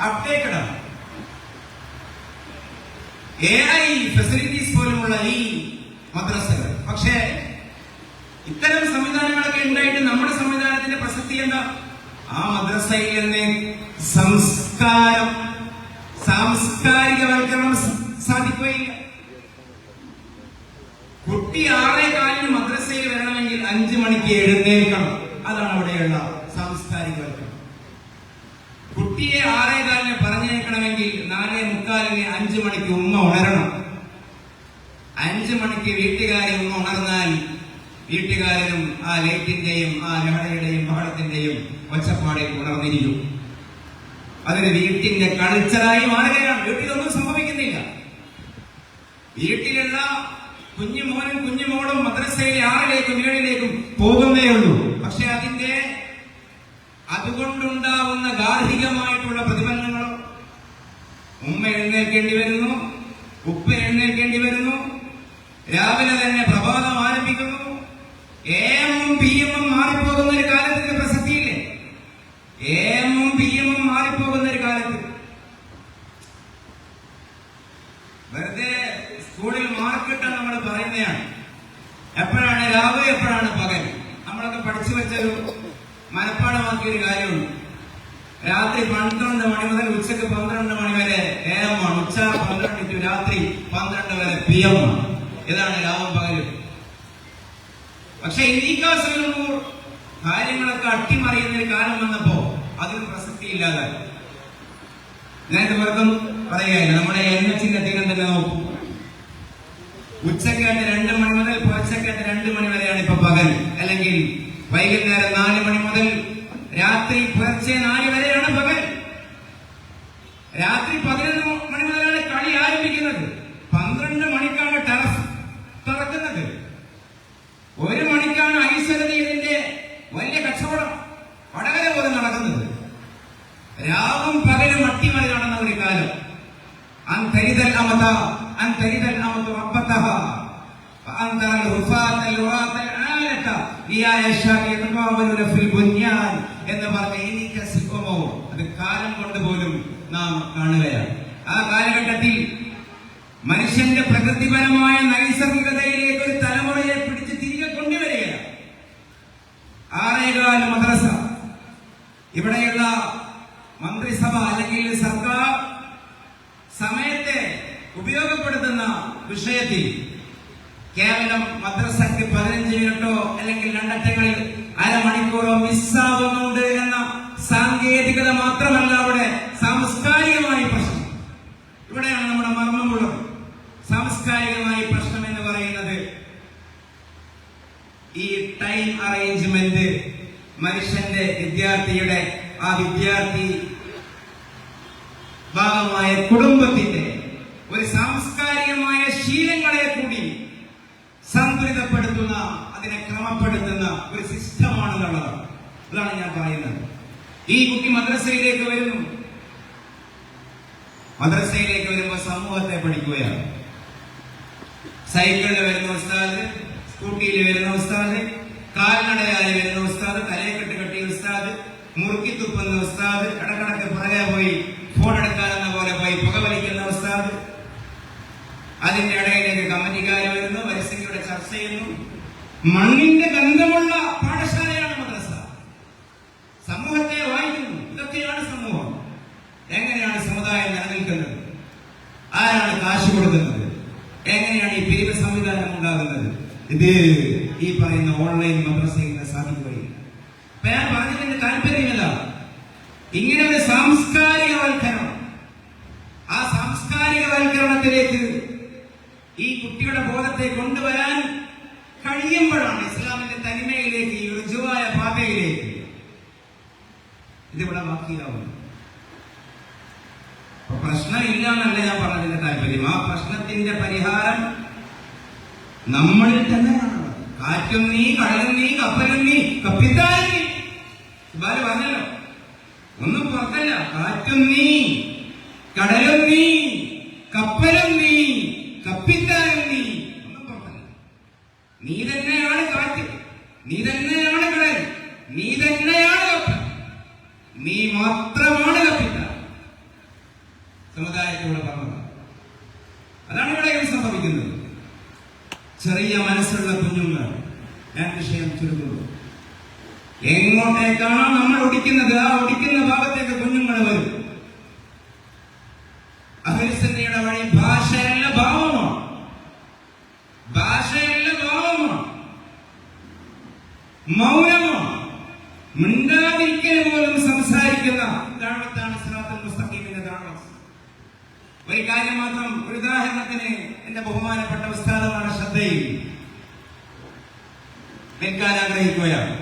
അപ്ഡേറ്റഡ് ആണ്. AI ഫെസിലിറ്റീസ് പോലുമുള്ള ഈ മദ്രസകൾ. പക്ഷേ ഇത്തരം സംവിധാനങ്ങളൊക്കെ ഉണ്ടായിട്ട് നമ്മുടെ സംവിധാനത്തിന്റെ പ്രസക്തി എന്താ? ആ മദ്രസയിൽ നിന്ന് സാംസ്കാരികവൽക്കരണം സാധിക്കുകയില്ല. കുട്ടി 6:15 മദ്രസയിൽ വരണമെങ്കിൽ 5 മണിക്ക് എഴുന്നേൽക്കണം. അതാണ് അവിടെയുള്ള സാംസ്കാരികവൽക്കരണം. കുട്ടിയെ 6:15 പറഞ്ഞേക്കണമെങ്കിൽ 4:45 5 മണിക്ക് ഉമ്മ ഉണരണം. 5 മണിക്ക് വീട്ടുകാരി ഉമ്മ ഉണർന്നാൽ വീട്ടുകാരനും ആ ലൈറ്റിന്റെയും ആ ലഹളയുടെയും ബഹളത്തിന്റെയും ഒച്ചപ്പാടിൽ ഉണർന്നിരിക്കും. അതൊരു വീട്ടിന്റെ കൾച്ചറായി മാറുകയാണ്. വീട്ടിലൊന്നും സംഭവിക്കുന്നില്ല. വീട്ടിലുള്ള കുഞ്ഞുമോനും കുഞ്ഞുമോളും മദ്രസയിലെ 6ലേക്കും 7ലേക്കും പോകുന്നേ ഉള്ളൂ. പക്ഷെ അതുകൊണ്ടുണ്ടാവുന്ന ഗാർഹികമായിട്ടുള്ള പ്രതിഫലനങ്ങളോ? ഉമ്മ എഴുന്നേൽക്കേണ്ടി വരുന്നു, ഉപ്പ എഴുന്നേൽക്കേണ്ടി വരുന്നു, രാവിലെ തന്നെ പ്രഭാതം ആരംഭിക്കുന്നു. AM PM മാറിപ്പോകുന്ന ഒരു കാലത്തിന്റെ പ്രസക്തിയില്ലേ? AM PM മാറിപ്പോകുന്ന ഒരു കാലത്ത് വെറുതെ സ്കൂളിൽ മാർക്കിട്ടാൻ നമ്മൾ പറയുന്നതാണ്. എപ്പോഴാണ് രാവ്, എപ്പോഴാണ് പകൽ? നമ്മളൊക്കെ പഠിച്ചു വെച്ചൊരു മനപ്പാടമാക്കിയൊരു കാര്യമുണ്ട്. രാത്രി 12 മണി മുതൽ ഉച്ചക്ക് 12 മണി വരെ AM ആണ്. ഉച്ച 12 ടു രാത്രി 12 വരെ PM ആണ്. ഇതാണ് രാവും പകലും. പക്ഷെ ഇന്നീക്കാസുമ്പോൾ കാര്യങ്ങളൊക്കെ അട്ടിമറിയുന്ന ഒരു കാലം വന്നപ്പോ അതിന് പ്രസക്തി ഇല്ലാതായി. ഞാൻ ഇവർക്കും പറയുകയല്ല. നമ്മുടെ NH-ന്റെ തീരം തന്നെ നോക്കൂ. ഉച്ചക്കേട്ട് 2 മണി മുതൽ പുലച്ചക്കേട്ട് 2 മണി വരെയാണ് ഇപ്പൊ പകൽ, അല്ലെങ്കിൽ വൈകുന്നേരം 4 മണി മുതൽ രാത്രി പുലർച്ചെ 4 വരെയാണ് പകൽ. രാത്രി 11 മണി മുതലാണ് കളി ആരംഭിക്കുന്നത്. 12 മണിക്കാണ് ടർഫ് തുറക്കുന്നത്. 1 മണിക്കാണ് ഐശ്വര്യത്തിന്റെ വലിയ കച്ചവടം വടകര പോലെ നടക്കുന്നത്. രാവും പകലും അട്ടിമറി നടന്ന ഒരു കാലം. അന്തരിതൽ അമത അന്തരിതൽ അമത റബ്ബതഹ ഫഅന്തറൽ റുഫാതൽ ഉറാതൽ ആലത ലിയായശാഇ തഖാവലുന ഫിൽ ബുനിയാൻ എന്ന് പറഞ്ഞ എനിക്ക് സിഖമോ അത് കാലം കൊണ്ട് പോലും നാം കാണുകയാണ്. ആ കാലഘട്ടത്തിൽ മനുഷ്യന്റെ പ്രകൃതിപരമായ നൈസർഗികതയിലേക്ക് ഒരു തലമുറയെ പിടിച്ച് തിരികെ കൊണ്ടുവരികയാണ്. 6.25 മദ്രസ, ഇവിടെയുള്ള മന്ത്രിസഭ അല്ലെങ്കിൽ സർക്കാർ സമയത്തെ ഉപയോഗപ്പെടുത്തുന്ന വിഷയത്തിൽ കേവലം മദ്രസയ്ക്ക് 15 മിനിറ്റോ അല്ലെങ്കിൽ 2 അറ്റങ്ങളിൽ അരമണിക്കൂറോ മിസ്സാവുന്നുണ്ട് എന്ന സാങ്കേതികത മാത്രമല്ല അവിടെ സാംസ്കാരികമായ പ്രശ്നം. ഇവിടെയാണ് നമ്മുടെ മർമ്മമുള്ളത്. സാംസ്കാരികമായ പ്രശ്നം എന്ന് പറയുന്നത് ഈ ടൈം അറേഞ്ച്മെന്റ് മനുഷ്യന്റെ വിദ്യാർത്ഥിയുടെ ആ വിദ്യാർത്ഥി ഭാഗമായ കുടുംബത്തിന്റെ ഒരു സാംസ്കാരികമായ ശീലങ്ങളെ കൂടി സന്തുലിതപ്പെടുത്തുന്ന, അതിനെ ക്രമപ്പെടുത്തുന്ന ഒരു സിസ്റ്റമാണെന്നുള്ളത്. അതാണ് ഞാൻ പറയുന്നത്. ഈ കുട്ടി മദ്രസയിലേക്ക് വരുന്നു. മദ്രസയിലേക്ക് വരുമ്പോൾ സമൂഹത്തെ പഠിക്കുകയാണ്. സൈക്കിളിൽ വരുന്ന ഉസ്താദ്, സ്കൂട്ടിയിൽ വരുന്ന ഉസ്താദ്, കാൽനടയായി വരുന്ന ഉസ്താദ്, തലയെക്കെട്ട് കെട്ടിയ ഉസ്താദ്, മുറുക്കി തുപ്പുന്ന ഉസ്താദ്, ഇടക്കിടക്ക് പുറകെ പോയി ഫോൺ എടുക്കാനെന്ന പോലെ പോയി പുകവലിക്കുന്ന ഉസ്താദ്, അതിന്റെ ഇടയിലേക്ക് കമ്മിറ്റിക്കാർ വരുന്നു, പരിസ്ഥിതിയുടെ ചർച്ച ചെയ്യുന്നു. മണ്ണിന്റെ ഗന്ധമുള്ള പാഠശാലയാണ് മദ്രസ. സമൂഹത്തെ വായിക്കുന്നു. ഇതൊക്കെയാണ് സമൂഹം. എങ്ങനെയാണ് സമുദായം നിലനിൽക്കുന്നത്? ആരാണ് കാശ് കൊടുക്കുന്നത്? എങ്ങനെയാണ് ഈ പിരിവ് സംവിധാനം ഉണ്ടാകുന്നത്? ഇത് ഈ പറയുന്ന ഓൺലൈൻ മദ്രസയിൽ സാധിക്കുകയില്ല. അപ്പൊ ഞാൻ പറഞ്ഞതിന്റെ താല്പര്യമില്ല. ഇങ്ങനെ ഒരു സാംസ്കാരികവൽക്കരണം, ആ സാംസ്കാരികവൽക്കരണത്തിലേക്ക് ഈ കുട്ടിയുടെ ബോധത്തെ കൊണ്ടുവരാൻ കഴിയുമ്പോഴാണ് ഇസ്ലാമിന്റെ തനിമയിലേക്ക്, ഈ ഋജുവായ പാതയിലേക്ക് ഇതിവിടെ ബാക്കിയാവുന്നത്. പ്രശ്നമില്ല എന്നല്ല ഞാൻ പറഞ്ഞതിന്റെ താല്പര്യം. ആ പ്രശ്നത്തിന്റെ പരിഹാരം നമ്മളിൽ തന്നെയാണ്. കാറ്റും നീ, കടലും നീ, കപ്പലും നീ, കപ്പിത്താനും നീ. ഇവര് പറഞ്ഞല്ലോ, ഒന്നും പുറത്തല്ല. കാറ്റും നീ, കടലും നീ, കപ്പലും നീ, കപ്പിത്താനും നീ. ഒന്നും പുറത്തല്ല. നീ തന്നെയാണ് കാറ്റ്, നീ തന്നെയാണ് കടൽ, നീ തന്നെയാണ് കപ്പൽ, നീ മാത്രമാണ് കപ്പിത്താൻ. സമുദായത്തോട് പറഞ്ഞത് അതാണ് ഇവിടെ സംഭവിക്കുന്നത്. ചെറിയ മനസ്സുള്ള കുഞ്ഞുങ്ങൾ, ഞാൻ വിഷയം ചുരുക്കുന്നു, എങ്ങോട്ടേക്കാണോ നമ്മൾ ഒടിക്കുന്നത് ആ ഒടിക്കുന്ന ഭാഗത്തേക്ക് കുഞ്ഞുങ്ങൾ വരും. അഹ്ലുസുന്നയുടെ വഴി ഭാഷയല്ല ഭാവമാണ്, ഭാഷയല്ല ഭാവമാണ്, മൗനമാണ്, മിണ്ടാതിരിക്കൽ പോലും സംസാരിക്കുന്ന ദഅവത്താണ് സിറാത്തുൽ മുസ്തഖീമിന്റെ ദഅവത്ത്. ഒരു കാര്യം മാത്രം, ഒരു ഉദാഹരണത്തിന് എന്റെ ബഹുമാനപ്പെട്ട ഉസ്താദുമാണ് ശ്രദ്ധയിൽ നിൽക്കാൻ ആഗ്രഹിക്കുകയാണ്.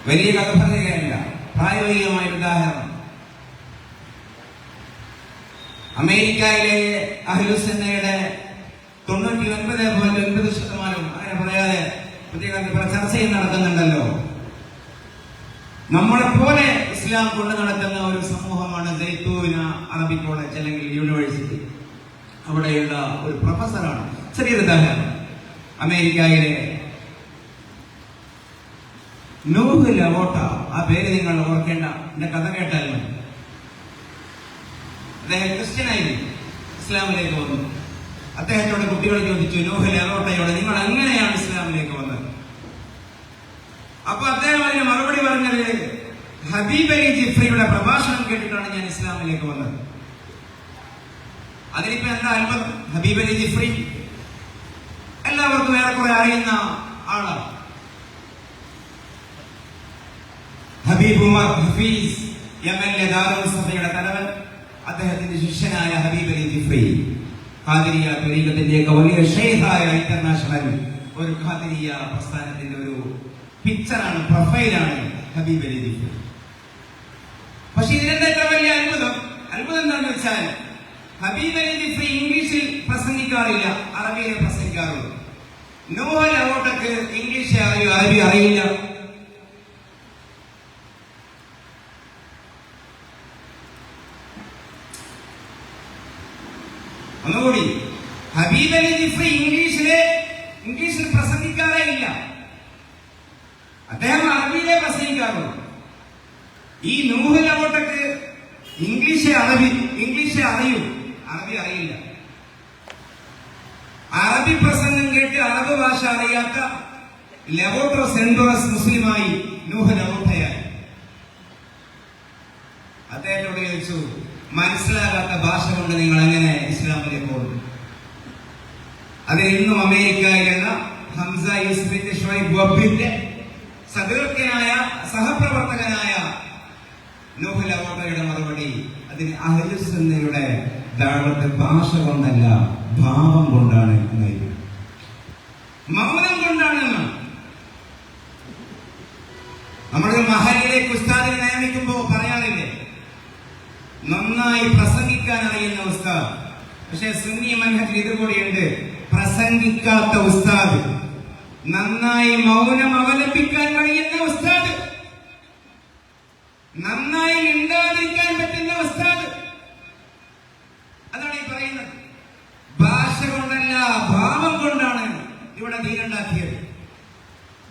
വലിയ കഥ പറയുകയല്ല, പ്രായോഗികമായ ഉദാഹരണം. അമേരിക്കയിലെ അഹ്ലുസുന്നയുടെ 99.9% അങ്ങനെ പറയാതെ പ്രത്യേക ചർച്ചയും നടക്കുന്നുണ്ടല്ലോ. നമ്മളെപ്പോലെ ഇസ്ലാം കൊണ്ട് നടക്കുന്ന ഒരു സമൂഹമാണ് സൈത്തൂന അറബി കോളേജ് അല്ലെങ്കിൽ യൂണിവേഴ്സിറ്റി. അവിടെയുള്ള ഒരു പ്രൊഫസറാണ്. ചെറിയൊരു ഉദാഹരണം, അമേരിക്കയിലെ നൂഹ് ലവോട്ട, ആ പേര് നിങ്ങൾ ഓർക്കേണ്ട, എന്റെ കഥ കേട്ടാൽ മതി. അദ്ദേഹം ക്രിസ്ത്യനായിരുന്നു, ഇസ്ലാമിലേക്ക് വന്നു. അദ്ദേഹത്തോട് കുട്ടികൾ ചോദിച്ചു, നൂഹ് ലവോട്ടയോട് നിങ്ങൾ എങ്ങനെയാണ് ഇസ്ലാമിലേക്ക് വന്നത്? അപ്പൊ അദ്ദേഹം അതിന് മറുപടി പറഞ്ഞത്, ഹബീബ് അലി ജിഫ്രിയുടെ പ്രഭാഷണം കേട്ടിട്ടാണ് ഞാൻ ഇസ്ലാമിലേക്ക് വന്നത്. അതിനിപ്പോ എന്താ അത്ഭുതം? ഹബീബ് അലി ജിഫ്രി എല്ലാവർക്കും ഏറെക്കുറെ അറിയുന്ന ആളാണ്. ഹബീബ് ഉമർ ഹഫീസ് യമനിലെ ദാറുൽ സഫയുടെ തലവൻ, അദ്ദേഹത്തിന്റെ ശിഷ്യനായ ഹബീബ് അലി ജിഫ്രി, ഖാദിരിയ ത്വരീഖത്തിന്റെ വലിയ ഷെയ്ഖായ ഇന്റർനാഷണൽ ഒരു ഖാദിരിയ പ്രസ്ഥാനത്തിന്റെ ഒരു പിക്ചറാണ്, പ്രൊഫൈലാണ് ഹബീബ് അലി ജിഫ്രി. പക്ഷെ ഇതിനെന്താ വലിയ അത്ഭുതം എന്താണെന്ന് വെച്ചാൽ ഹബീബ് അലി ജിഫ്രി ഇംഗ്ലീഷിൽ പ്രസംഗിക്കാറില്ല, അറബിയിൽ പ്രസംഗിക്കാറുള്ളൂ. നോവൽ അങ്ങോട്ടൊക്കെ ഇംഗ്ലീഷ് അറിയോ, അറബി അറിയില്ല. ഒന്നുകൂടി, ഹബീബ് അലി ജിഫ്രി ഇംഗ്ലീഷിൽ പ്രസംഗിക്കാറേ ഇല്ല, അദ്ദേഹം അറബിയിലെ പ്രസംഗിക്കാറുള്ളൂ. ഈ നൂഹ് അങ്ങോട്ടൊക്കെ ഇംഗ്ലീഷ് അറിയൂ, അറബി അറിയില്ല. അറബി പ്രസംഗം കേട്ട് അറബ് ഭാഷ അറിയാത്ത ലെവോട്ടോ സെന്റോറസ് മുസ്ലിമായി നൂഹ് ലവോട്ടയായി. അദ്ദേഹത്തോട് ചോദിച്ചു, മനസ്സിലാകാത്ത ഭാഷ കൊണ്ട് നിങ്ങൾ എങ്ങനെ ഇസ്ലാമിലേക്ക് പോകും? അത് ഇന്നും അമേരിക്കയിലുള്ള ഹംസ യൂസഫിന്റെ ഷുഐബ് വബ്ബിന്റെ സഹൃദയനായ സഹപ്രവർത്തകനായ നൂഹ് ലവോട്ടയുടെ മറുപടി, അതിന് അഹ്ലുസുന്നയുടെ ദഅവത്ത് ഭാഷ കൊണ്ടല്ല, ഭാവം കൊണ്ടാണ് എന്നായിരുന്നു, മൗനം കൊണ്ടാണ്. നമ്മുടെ മഹലിലേക്ക് ഉസ്താദിനെ നിയമിക്കുമ്പോ പറയാറില്ലേ, നന്നായി പ്രസംഗിക്കാൻ അറിയുന്ന ഉസ്താദ്. പക്ഷെ സുന്നി മൻഹജിൽ ഇതുകൂടിയുണ്ട്, പ്രസംഗിക്കാത്ത ഉസ്താദ്, നന്നായി മൗനം അവലംബിക്കാൻ കഴിയുന്ന ഉസ്താദ്, നന്നായി മിണ്ടാതിരിക്കാൻ പറ്റുന്ന ഉസ്താദ്. അതാണ് ഈ പറയുന്നത്. ഭാഷ കൊണ്ടല്ല, ഭാവം കൊണ്ടാണ് ഇവിടെ ദീനുണ്ടാക്കിയത്.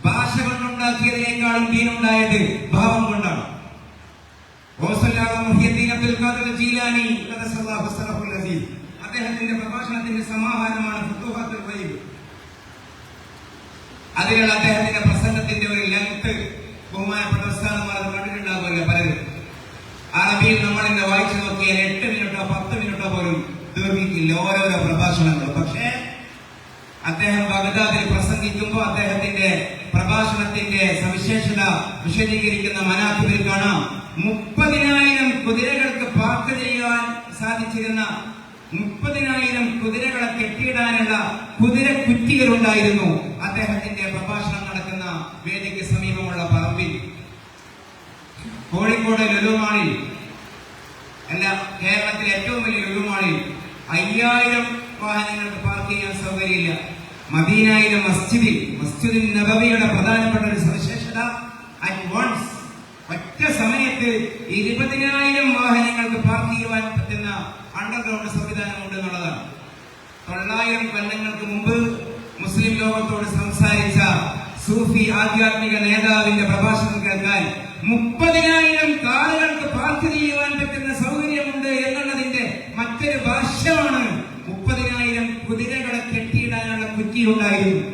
ഭാഷ കൊണ്ടുണ്ടാക്കിയതിനേക്കാളും ദീനുണ്ടായത് ഭാവം കൊണ്ടാണ്. അദ്ദേഹത്തിന്റെ പ്രഭാഷണത്തിന്റെ സമാഹാരമാണ് ഫുതുഹാത്തുൽ ഗൈബ്. അതിലുള്ള അദ്ദേഹത്തിന്റെ പ്രസംഗത്തിന്റെ ഒരു ലെങ്ത് ബഹുമാനപ്പെട്ട ഉസ്താദുമാർ കണ്ടിട്ടുണ്ടാകുമല്ലോ പലരും. അറബിയിൽ നമ്മൾ ഇന്ന് വായിച്ചു നോക്കിയാൽ 8 മിനിറ്റോ 10 മിനിറ്റോ പോലും ദീർഘിക്കില്ല ഓരോരോ പ്രഭാഷണങ്ങൾ. പക്ഷേ അദ്ദേഹം ബഗ്ദാദിൽ പ്രസംഗിക്കുമ്പോൾ അദ്ദേഹത്തിന്റെ പ്രഭാഷണത്തിന്റെ സവിശേഷത വിശദീകരിക്കുന്ന മനാഖിബിൽ കാണാം, 30,000 കുതിരകൾക്ക് പാർക്ക് ചെയ്യുവാൻ സാധിച്ചിരുന്ന 30,000 കുതിരകളെ കെട്ടിയിടാനുള്ള കുതിരക്കുറ്റികൾ ഉണ്ടായിരുന്നു അദ്ദേഹത്തിന്റെ പ്രഭാഷണം നടക്കുന്ന വേദിക്ക് സമീപമുള്ള പറമ്പിൽ. കോഴിക്കോട് ലുലുമാളിൽ അല്ല, കേരളത്തിലെ ഏറ്റവും വലിയ ലുലുമാളിൽ 5000 വാഹനങ്ങൾക്ക് പാർക്ക് ചെയ്യാൻ സൗകര്യമില്ല. മദീനയിലെ മസ്ജിദുൽ നബവിയുടെ പ്രധാനപ്പെട്ട ഒരു സവിശേഷത, അറ്റ് വൺസ് ഒറ്റ സമയത്ത് 20,000 വാഹനങ്ങൾക്ക് പാർക്ക് ചെയ്യുവാൻ പറ്റുന്ന അണ്ടർഗ്രൗണ്ട് സംവിധാനമുണ്ട് എന്നുള്ളതാണ്. 900 കൊല്ലങ്ങൾക്ക് മുമ്പ് മുസ്ലിം ലോകത്തോട് സംസാരിച്ച സൂഫി ആധ്യാത്മിക നേതാവിന്റെ പ്രഭാഷണം കേൾക്കാൻ 30,000 കാറുകൾക്ക് പാർക്ക് ചെയ്യുവാൻ പറ്റുന്ന സൗകര്യമുണ്ട് എന്നുള്ളതിന്റെ മറ്റൊരു ഭാഷ്യമാണ് 30,000 കുതിരകളെ കെട്ടിയിടാനുള്ള കുറ്റിയുണ്ടായിരുന്നു.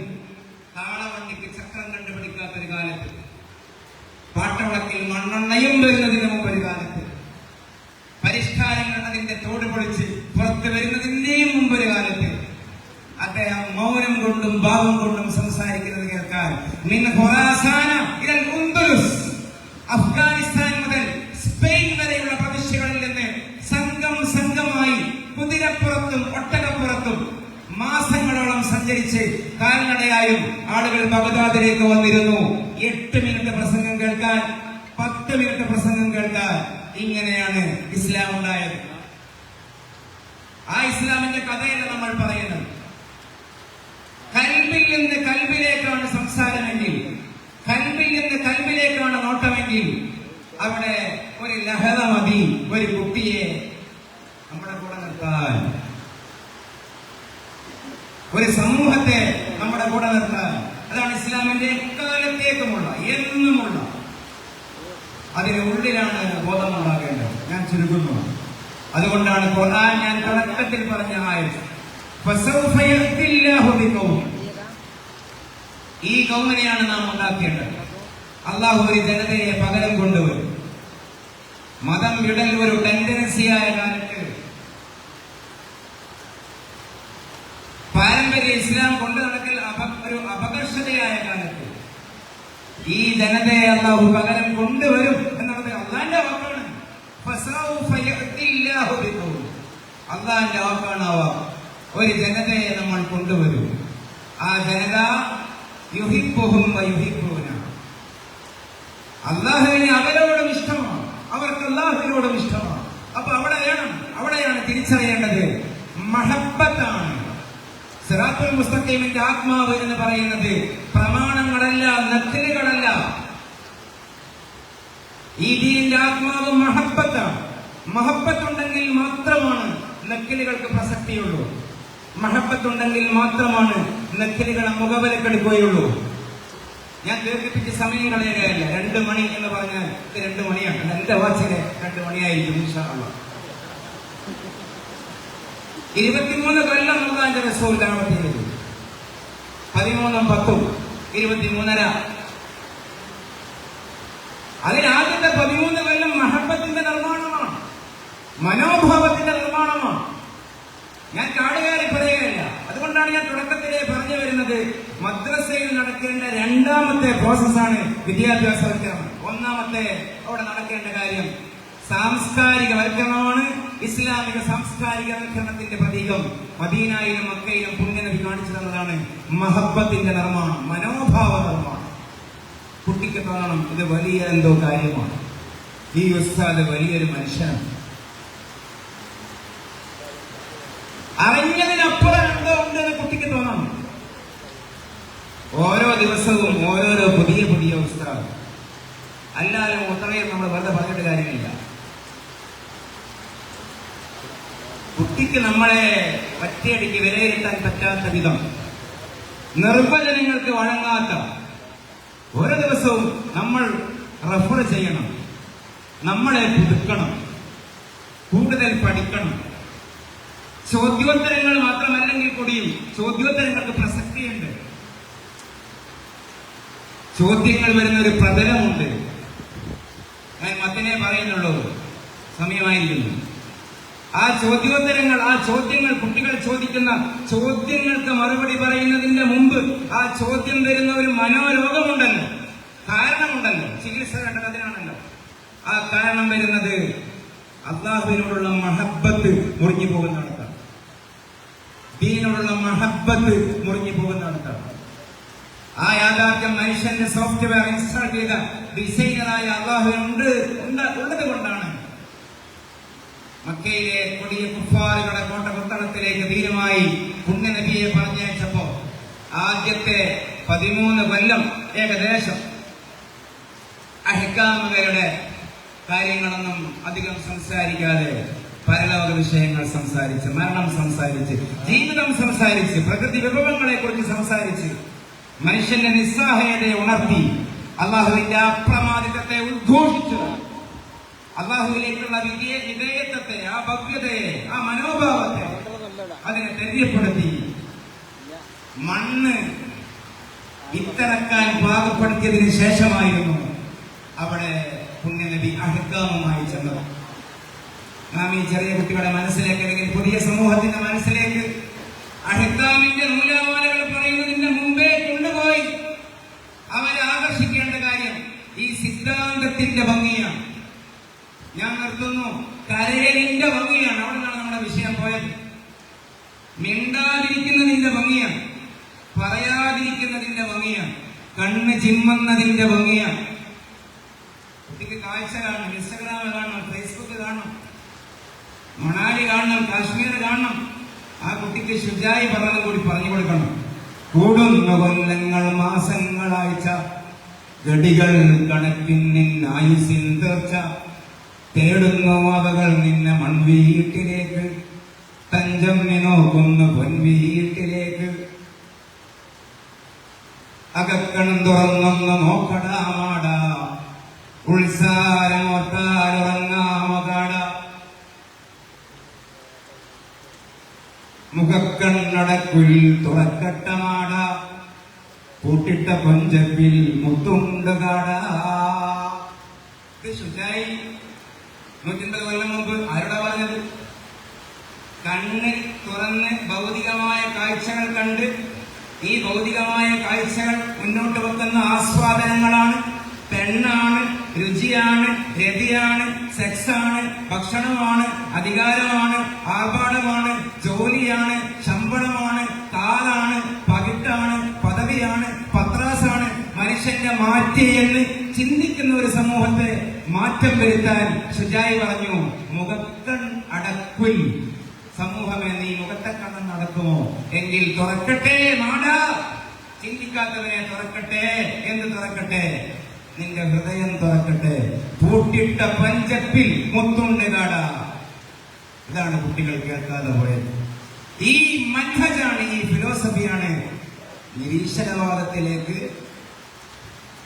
താളവണ്ടിക്ക് ചക്രം കണ്ടുപിടിക്കാത്തൊരു കാലത്ത്, പാട്ടവളക്കിൽ മണ്ണെണ്ണയും വരുന്നതിന് മുമ്പ് ഒരു കാലത്ത്, പരിഷ്കാരങ്ങൾ അതിന്റെ തോട് പൊളിച്ച് പുറത്ത് വരുന്നതിന്റെയും മുമ്പൊരു കാലത്ത് അദ്ദേഹം മൗനം കൊണ്ടും ഭാവം കൊണ്ടും സംസാരിക്കുന്നത് കേൾക്കാൻ മിൻ ഖുറാസാന ഇലൽ ഉന്ദുലുസ്, അഫ്ഗാനിസ്ഥാൻ മുതൽ സ്പെയിൻ വരെയുള്ള പ്രവിശ്യകളിൽ നിന്ന് സംഘമായി കുതിരപ്പുറത്തും ഒട്ടകപ്പുറത്തും മാസങ്ങളോളം സഞ്ചരിച്ച് കാൽനടയായും ആളുകൾ ബഗ്ദാദിലേക്ക് വന്നിരുന്നു. 8 മിനിറ്റ് പ്രസംഗം കേൾക്കാൻ, 10 മിനിറ്റ് പ്രസംഗം കേൾക്കാൻ. ഇങ്ങനെയാണ് ഇസ്ലാം ഉണ്ടായത്. ആ ഇസ്ലാമിന്റെ കഥയല്ല നമ്മൾ പറയുന്നത്. കൽബിൽ നിന്ന് കൽബിലേക്കാണ് സംസാരമെങ്കിൽ, കൽബിൽ നിന്ന് കൽബിലേക്കാണ് നോട്ടമെങ്കിൽ, അവിടെ ഒരു ലഹള മതി ഒരു കുട്ടിയെ നമ്മുടെ കൂടെ നിർത്താൻ, ഒരു സമൂഹത്തെ നമ്മുടെ കൂടെ നിർത്താൻ. അതാണ് ഇസ്ലാമിന്റെ എക്കാലത്തേക്കുമുള്ള എന്നുമുള്ള, അതിന് ഉള്ളിലാണ് ബോധമുണ്ടാകേണ്ടത്. ഞാൻ ചുരുക്കുന്നു. അതുകൊണ്ടാണ് ഖുർആൻ ഞാൻ തുടക്കത്തിൽ പറഞ്ഞ ആയത്ത്, ഈ കൗമിനെയാണ് നാം ഉണ്ടാക്കേണ്ടത്. അള്ളാഹു ഒരു ജനതയെ പകരം കൊണ്ടുവരും. മതം വിടൽ ഒരു ടെൻഡൻസിയായ കാലത്ത്, പാരമ്പര്യ ഇസ്ലാം കൊണ്ടു നടക്കൽ ഒരു അപകർഷതയായ കാലത്ത് ഈ ജനതയെ അള്ളാഹു പകരം കൊണ്ടുവരും അള്ളാഹിന്റെ വാക്കാണാവാം. ഒരു ജനതയെ നമ്മൾ കൊണ്ടുവരും. ആ ജനത യുഹിബ്ബുഹും വയുഹിബ്ബൂന. അള്ളാഹുവിനെ അവരോടും ഇഷ്ടമാണ്, അവർക്ക് അള്ളാഹുവിനോടും ഇഷ്ടമാണ്. അപ്പൊ അവിടെയാണ് തിരിച്ചറിയേണ്ടത് മഹബ്ബത്താണ്. സിറാത്തുൽ മുസ്തഖീമിന്റെ ആത്മാവ് എന്ന് പറയുന്നത് പ്രമാണങ്ങളല്ല, നഖലുകളല്ല. ഈ ദീനിന്റെ ആത്മാവ് മഹബ്ബത്താണ്. മഹബ്ബത്തുണ്ടെങ്കിൽ മാത്രമാണ് നഖലുകൾക്ക് പ്രസക്തിയുള്ളൂ. മഹബ്ബത്തുണ്ടെങ്കിൽ മാത്രമാണ് നഖലുകളെ മുഖവിലക്കെടുക്കുകയുള്ളൂ. ഞാൻ ദീർഘിപ്പിച്ച് സമയം കളയുകയല്ല. 2 മണി എന്ന് പറഞ്ഞാൽ ഇത് 2 മണിയാണ്. എന്റെ വാച്ചിലെ 2 മണിയായിരിക്കും ഇൻഷാ അല്ലാഹ്. 23 കൊല്ലം അല്ലാഹുവിന്റെ റസൂൽ ദഅവത്ത് ചെയ്തു. 13ഉം 10ഉം 23.5. അതിലാദ്യത്തെ 13 കൊല്ലം മഹബ്ബത്തിന്റെ നിർമ്മാണമാണ്, മനോഭാവത്തിന്റെ നിർമ്മാണമാണ്. ഞാൻ കാടുകയറി പറയുകയല്ല. അതുകൊണ്ടാണ് ഞാൻ തുടക്കത്തിലേ പറഞ്ഞു വരുന്നത്, മദ്രസയിൽ നടക്കേണ്ട 2ാമത്തെ പ്രോസസ്സാണ് വിദ്യാഭ്യാസവൽക്കരണം. 1ാമത്തെ അവിടെ നടക്കേണ്ട കാര്യം സാംസ്കാരികവൽക്കരണമാണ്. ഇസ്ലാമിക സാംസ്കാരികവൽക്കരണത്തിന്റെ പ്രതീകം മദീനയിലും മക്കയിലും പുണ്യനബി കാണിച്ചു തന്നതാണ് മഹബ്ബത്തിന്റെ നിർമ്മാണം, മനോഭാവ നിർമ്മാണം. കുട്ടിക്ക് തോന്നണം ഇത് വലിയ എന്തോ കാര്യമാണ്, ഈ ഉസ്താദ് വലിയൊരു മനുഷ്യനാണ്. അറിഞ്ഞതിനപ്പുറം എന്തോ ഉണ്ടെന്ന് കുട്ടിക്ക് തോന്നണം. ഓരോ ദിവസവും ഓരോരോ പുതിയ പുതിയ ഉസ്താദ്. അല്ലാതെ ഉത്തരയും നമ്മൾ വെറുതെ പറഞ്ഞിട്ട് കാര്യമില്ല. കുട്ടിക്ക് നമ്മളെ ഒറ്റയടിക്ക് വിലയിരുത്താൻ പറ്റാത്ത വിധം, നിർവചനങ്ങൾക്ക് വഴങ്ങാത്ത ഓരോ ദിവസവും നമ്മൾ റെഫർ ചെയ്യണം, നമ്മളെ പുതുക്കണം, കൂടുതൽ പഠിക്കണം. ചോദ്യോത്തരങ്ങൾ മാത്രമല്ലെങ്കിൽ കൂടിയും ചോദ്യോത്തരങ്ങൾക്ക് പ്രസക്തിയുണ്ട്. ചോദ്യങ്ങൾ വരുന്ന ഒരു പ്രതലമുണ്ട്. ഞാൻ മത്തിനെ പറയുന്നുള്ളൂ, സമയമായിരിക്കുന്നു. ആ ചോദ്യോത്തരങ്ങൾ, ആ ചോദ്യങ്ങൾ, കുട്ടികൾ ചോദിക്കുന്ന ചോദ്യങ്ങൾക്ക് മറുപടി പറയുന്നതിന്റെ മുമ്പ് ആ ചോദ്യം വരുന്ന ഒരു മനോരോഗമുണ്ടല്ലോ, കാരണമുണ്ടല്ലോ. ചികിത്സ വേണ്ടത് അതിനാണല്ലോ. ആ കാരണം വരുന്നത് അള്ളാഹുവിനോടുള്ള മഹബ്ബത്ത് മുറിഞ്ഞു പോകുന്നിടത്താണ്, ദീനോടുള്ള മഹബ്ബത്ത് മുറിഞ്ഞു പോകുന്നിടത്താണ്. ആ യാഥാർത്ഥ്യം മനുഷ്യന്റെ സോഫ്റ്റ്വെയർ ഇൻസ്റ്റാൾ ചെയ്ത ഡിസൈനറായ അള്ളാഹുവിനുണ്ട് ഉള്ളത് കൊണ്ടാണ് മക്കയിലെ കൊടിയ കുഫാറുകളുടെ കോട്ടകൊത്തളത്തിലേക്ക് ധീരമായി പുണ്യനബിയെ പറഞ്ഞയച്ചപ്പോ ആദ്യത്തെ 13 കൊല്ലം ഏകദേശം അഹ്കാമുകളുടെ കാര്യങ്ങളൊന്നും അധികം സംസാരിക്കാതെ പരലോക വിഷയങ്ങൾ സംസാരിച്ച്, മരണം സംസാരിച്ച്, ജീവിതം സംസാരിച്ച്, പ്രകൃതി വിഭവങ്ങളെ കുറിച്ച് സംസാരിച്ച് മനുഷ്യന്റെ നിസ്സഹായതയെ ഉണർത്തി അള്ളാഹുവിന്റെ അപ്രമാദിത്വത്തെ ഉദ്ഘോഷിച്ചു. അള്ളാഹുവിലേക്കുള്ള വിധേയത്വത്തെ, ആ ഭവ്യതയെ, ആ മനോഭാവത്തെ അതിനെ തെര്യപ്പെടുത്തി മണ്ണ് വിത്തിറക്കാൻ പാകപ്പെടുത്തിയതിനു ശേഷമായിരുന്നു അവിടെ പുണ്യനബി അഹ്കാമുമായി ചെന്നത്. നാം ഈ ചെറിയ കുട്ടികളുടെ മനസ്സിലേക്ക്, അല്ലെങ്കിൽ പുതിയ സമൂഹത്തിന്റെ മനസ്സിലേക്ക് അഹ്കാമിന്റെ നൂലാമാലകൾ പറയുന്നതിന്റെ മുമ്പേ കൊണ്ടുപോയി അവരെ ആകർഷിക്കേണ്ട കാര്യം ഈ സിദ്ധാന്തത്തിന്റെ ഭംഗിയാണ്. ഞാൻ നിർത്തുന്നു. കരയലിന്റെ ഭംഗിയാണ്. അവിടെ നിന്നാണ് നമ്മുടെ വിഷയം പോയത്. മിണ്ടാതിരിക്കുന്നതിന്റെ ഭംഗിയാണ്, പറയാതിരിക്കുന്നതിന്റെ ഭംഗിയാണ്, കണ്ണ് ചിമ്മുന്നതിന്റെ ഭംഗിയാണ്. കുട്ടിക്ക് കാഴ്ച കാണണം, ഇൻസ്റ്റഗ്രാം കാണണം, ഫേസ്ബുക്ക് കാണണം, മണാലി കാണണം, കാശ്മീർ കാണണം. ആ കുട്ടിക്ക് ശുചായി പറഞ്ഞത് കൂടി പറഞ്ഞു കൊടുക്കണം. കൂടുന്ന കൊല്ലങ്ങൾ, മാസങ്ങളാഴ്ച, ഗടികൾ കണക്കിൻ ആയുസിൻ തീർച്ച, തേടുന്നു അവകൾ നിന്നെ മൺവീട്ടിലേക്ക്, തഞ്ചം നോക്കുന്നു പൊൻവീട്ടിലേക്ക്. അകക്കണം തുറന്നൊന്ന് നോക്കടാ മാടാ, ഉത്സാരമോർത്താലുറങ്ങാമകാട. മുഖക്കണ്ണടക്കുൽ തുറക്കട്ട മാട, കൂട്ടിട്ട പഞ്ചപ്പിൽ മുത്തുണ്ട് കാട. ഇത് ശുചായി 150 കൊല്ലം മുമ്പ് ആരോടാ പറഞ്ഞത്? കണ്ണ് തുറന്ന് ഭൗതികമായ കാഴ്ചകൾ കണ്ട് ഈ ഭൗതികമായ കാഴ്ചകൾ മുന്നോട്ട് വെക്കുന്ന ആസ്വാദനങ്ങളാണ്, പെണ്ണാണ്, രുചിയാണ്, രതിയാണ്, സെക്സാണ്, ഭക്ഷണമാണ്, അധികാരമാണ്, ആർഭാടമാണ്, ജോലിയാണ്, ശമ്പളമാണ്, കാലാണ്, പകിട്ടാണ്, പദവിയാണ്, പത്രാസാണ് മനുഷ്യന്റെ മാറ്റി എന്ന് ചിന്തിക്കുന്ന ഒരു സമൂഹത്തെ മാറ്റം വരുത്താൻ ശുജായി പറഞ്ഞു, മുഖക്കൺ അടക്കുൽ. സമൂഹമേ, നീ മുഖത്തെ കണ്ണം നടക്കുമോ? എങ്കിൽ തുറക്കട്ടെ നാടാ. ചിന്തിക്കാത്തവനെ തുറക്കട്ടെ. എന്ത് തുറക്കട്ടെ? നിന്റെ ഹൃദയം തുറക്കട്ടെ. പൂട്ടിട്ട പഞ്ചപ്പിൽ മുത്തുണ്ട് കാടാ. ഇതാണ് കുട്ടികൾ കേൾക്കാതെ പോയത്. ഈ മൻഹജാണ്, ഈ ഫിലോസഫിയാണ് നിരീശ്വരവാദത്തിലേക്ക്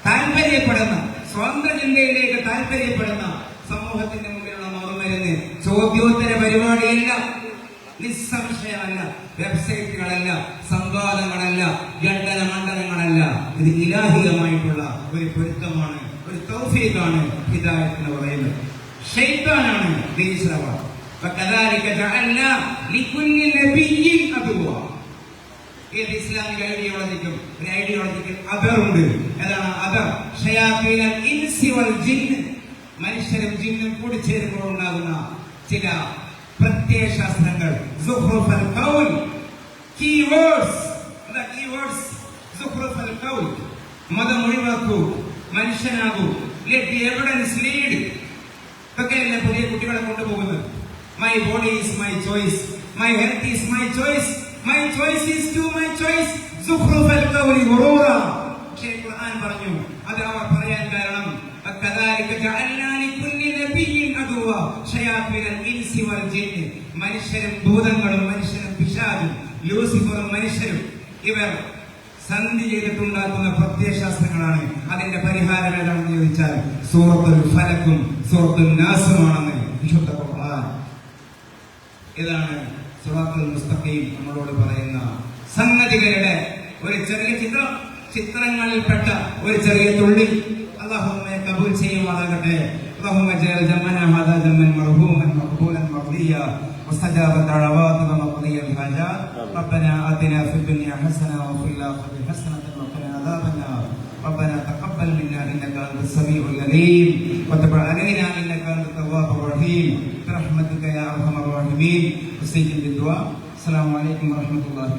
താല്പര്യപ്പെടുന്ന, സ്വതന്ത്ര ചിന്തയിലേക്ക് താല്പര്യപ്പെടുന്ന സമൂഹത്തിന്റെ മുമ്പിലുള്ള മറുമരുന്ന്. ചോദ്യോത്തര പരിപാടിയില്ല, നിസ്സംശയമല്ല, വെബ്സൈറ്റുകളല്ല, സംവാദങ്ങളല്ല, ഖണ്ഡന മണ്ഡലങ്ങളല്ല. ഇത് ഇലാഹികമായിട്ടുള്ള ഒരു പൊരുത്തമാണ്, ഒരു തൗഫീഖാണ് ഹിദായത്ത് എന്ന് പറയുന്നത്. ശൈത്താനാണ് നിരീശ്വരവാദം. ഏത് ഇസ്ലാമിക ഐഡിയോളജിക്കും ഒരു ഐഡിയോളജിക്കൽ അതറുണ്ട്. ഏതാണ് അതർ? ഷയാത്തീനുൽ ഇൻസി വൽ ജിന്ന്. മനുഷ്യരും ജിന്നും കൂടി ചേരുമ്പോൾ ഉണ്ടാകുന്ന ചില പ്രത്യയശാസ്ത്രങ്ങൾ. സുഖ്റുഫൽ ഖൗൽ, കീവേഡ്സ്. എന്താ കീവേഡ്സ്? സുഖ്റുഫൽ ഖൗൽ. മതം ഒഴിവാക്കൂ, മനുഷ്യനാകൂ, ലെറ്റ് എവിഡൻസ് ലീഡ്. ഇതൊക്കെയല്ലേ പുതിയ കുട്ടികളെ കൊണ്ടുപോകുന്നത്. My body is my choice, my health is my choice, my choice is to my choice. സുഖ്റുഫൽ ഖൗലി ഗുറൂറ. പക്ഷേ ഖുർആൻ പറഞ്ഞു, അത് അവർ പറയാൻ കാരണം മനുഷ്യരും ഭൂതങ്ങളും മനുഷ്യരും പിശാചും ലൂസിഫറും മനുഷ്യരും ഇവർ സന്ധി ചെയ്തിട്ടുണ്ടാക്കുന്ന പ്രത്യയശാസ്ത്രങ്ങളാണ്. അതിന്റെ പരിഹാരം ഏതാണെന്ന് ചോദിച്ചാൽ സൂറത്തുൽ ഫലക്കും സൂറത്തുൽ നാസുമാണെന്ന് വിശുദ്ധ ഖുർആൻ. ഇതാണ് സിറാത്തുൽ മുസ്തഖീം നമ്മളോട് പറയുന്ന സംഗതികളുടെ ഒരു ചെറിയ ചിത്രങ്ങളിൽപ്പെട്ട ഒരു ചെറിയ തുള്ളി. അല്ലാഹുമ്മ കബൂൽ ചെയ്യുമാറാകട്ടെ. اللهم اجعل جمعنا هذا جمعا مرحوما مقبولا مرضيا واستجاب الدعوات ومقضي الحاجات. ربنا آتنا في الدنيا حسنة وفي الآخرة حسنة وقنا عذاب النار. ربنا تقبل منا إنك أنت السميع العليم وتب علينا إنك أنت التواب الرحيم برحمتك يا أرحم الراحمين. أوصيكم بالدعاء. السلام عليكم ورحمة الله.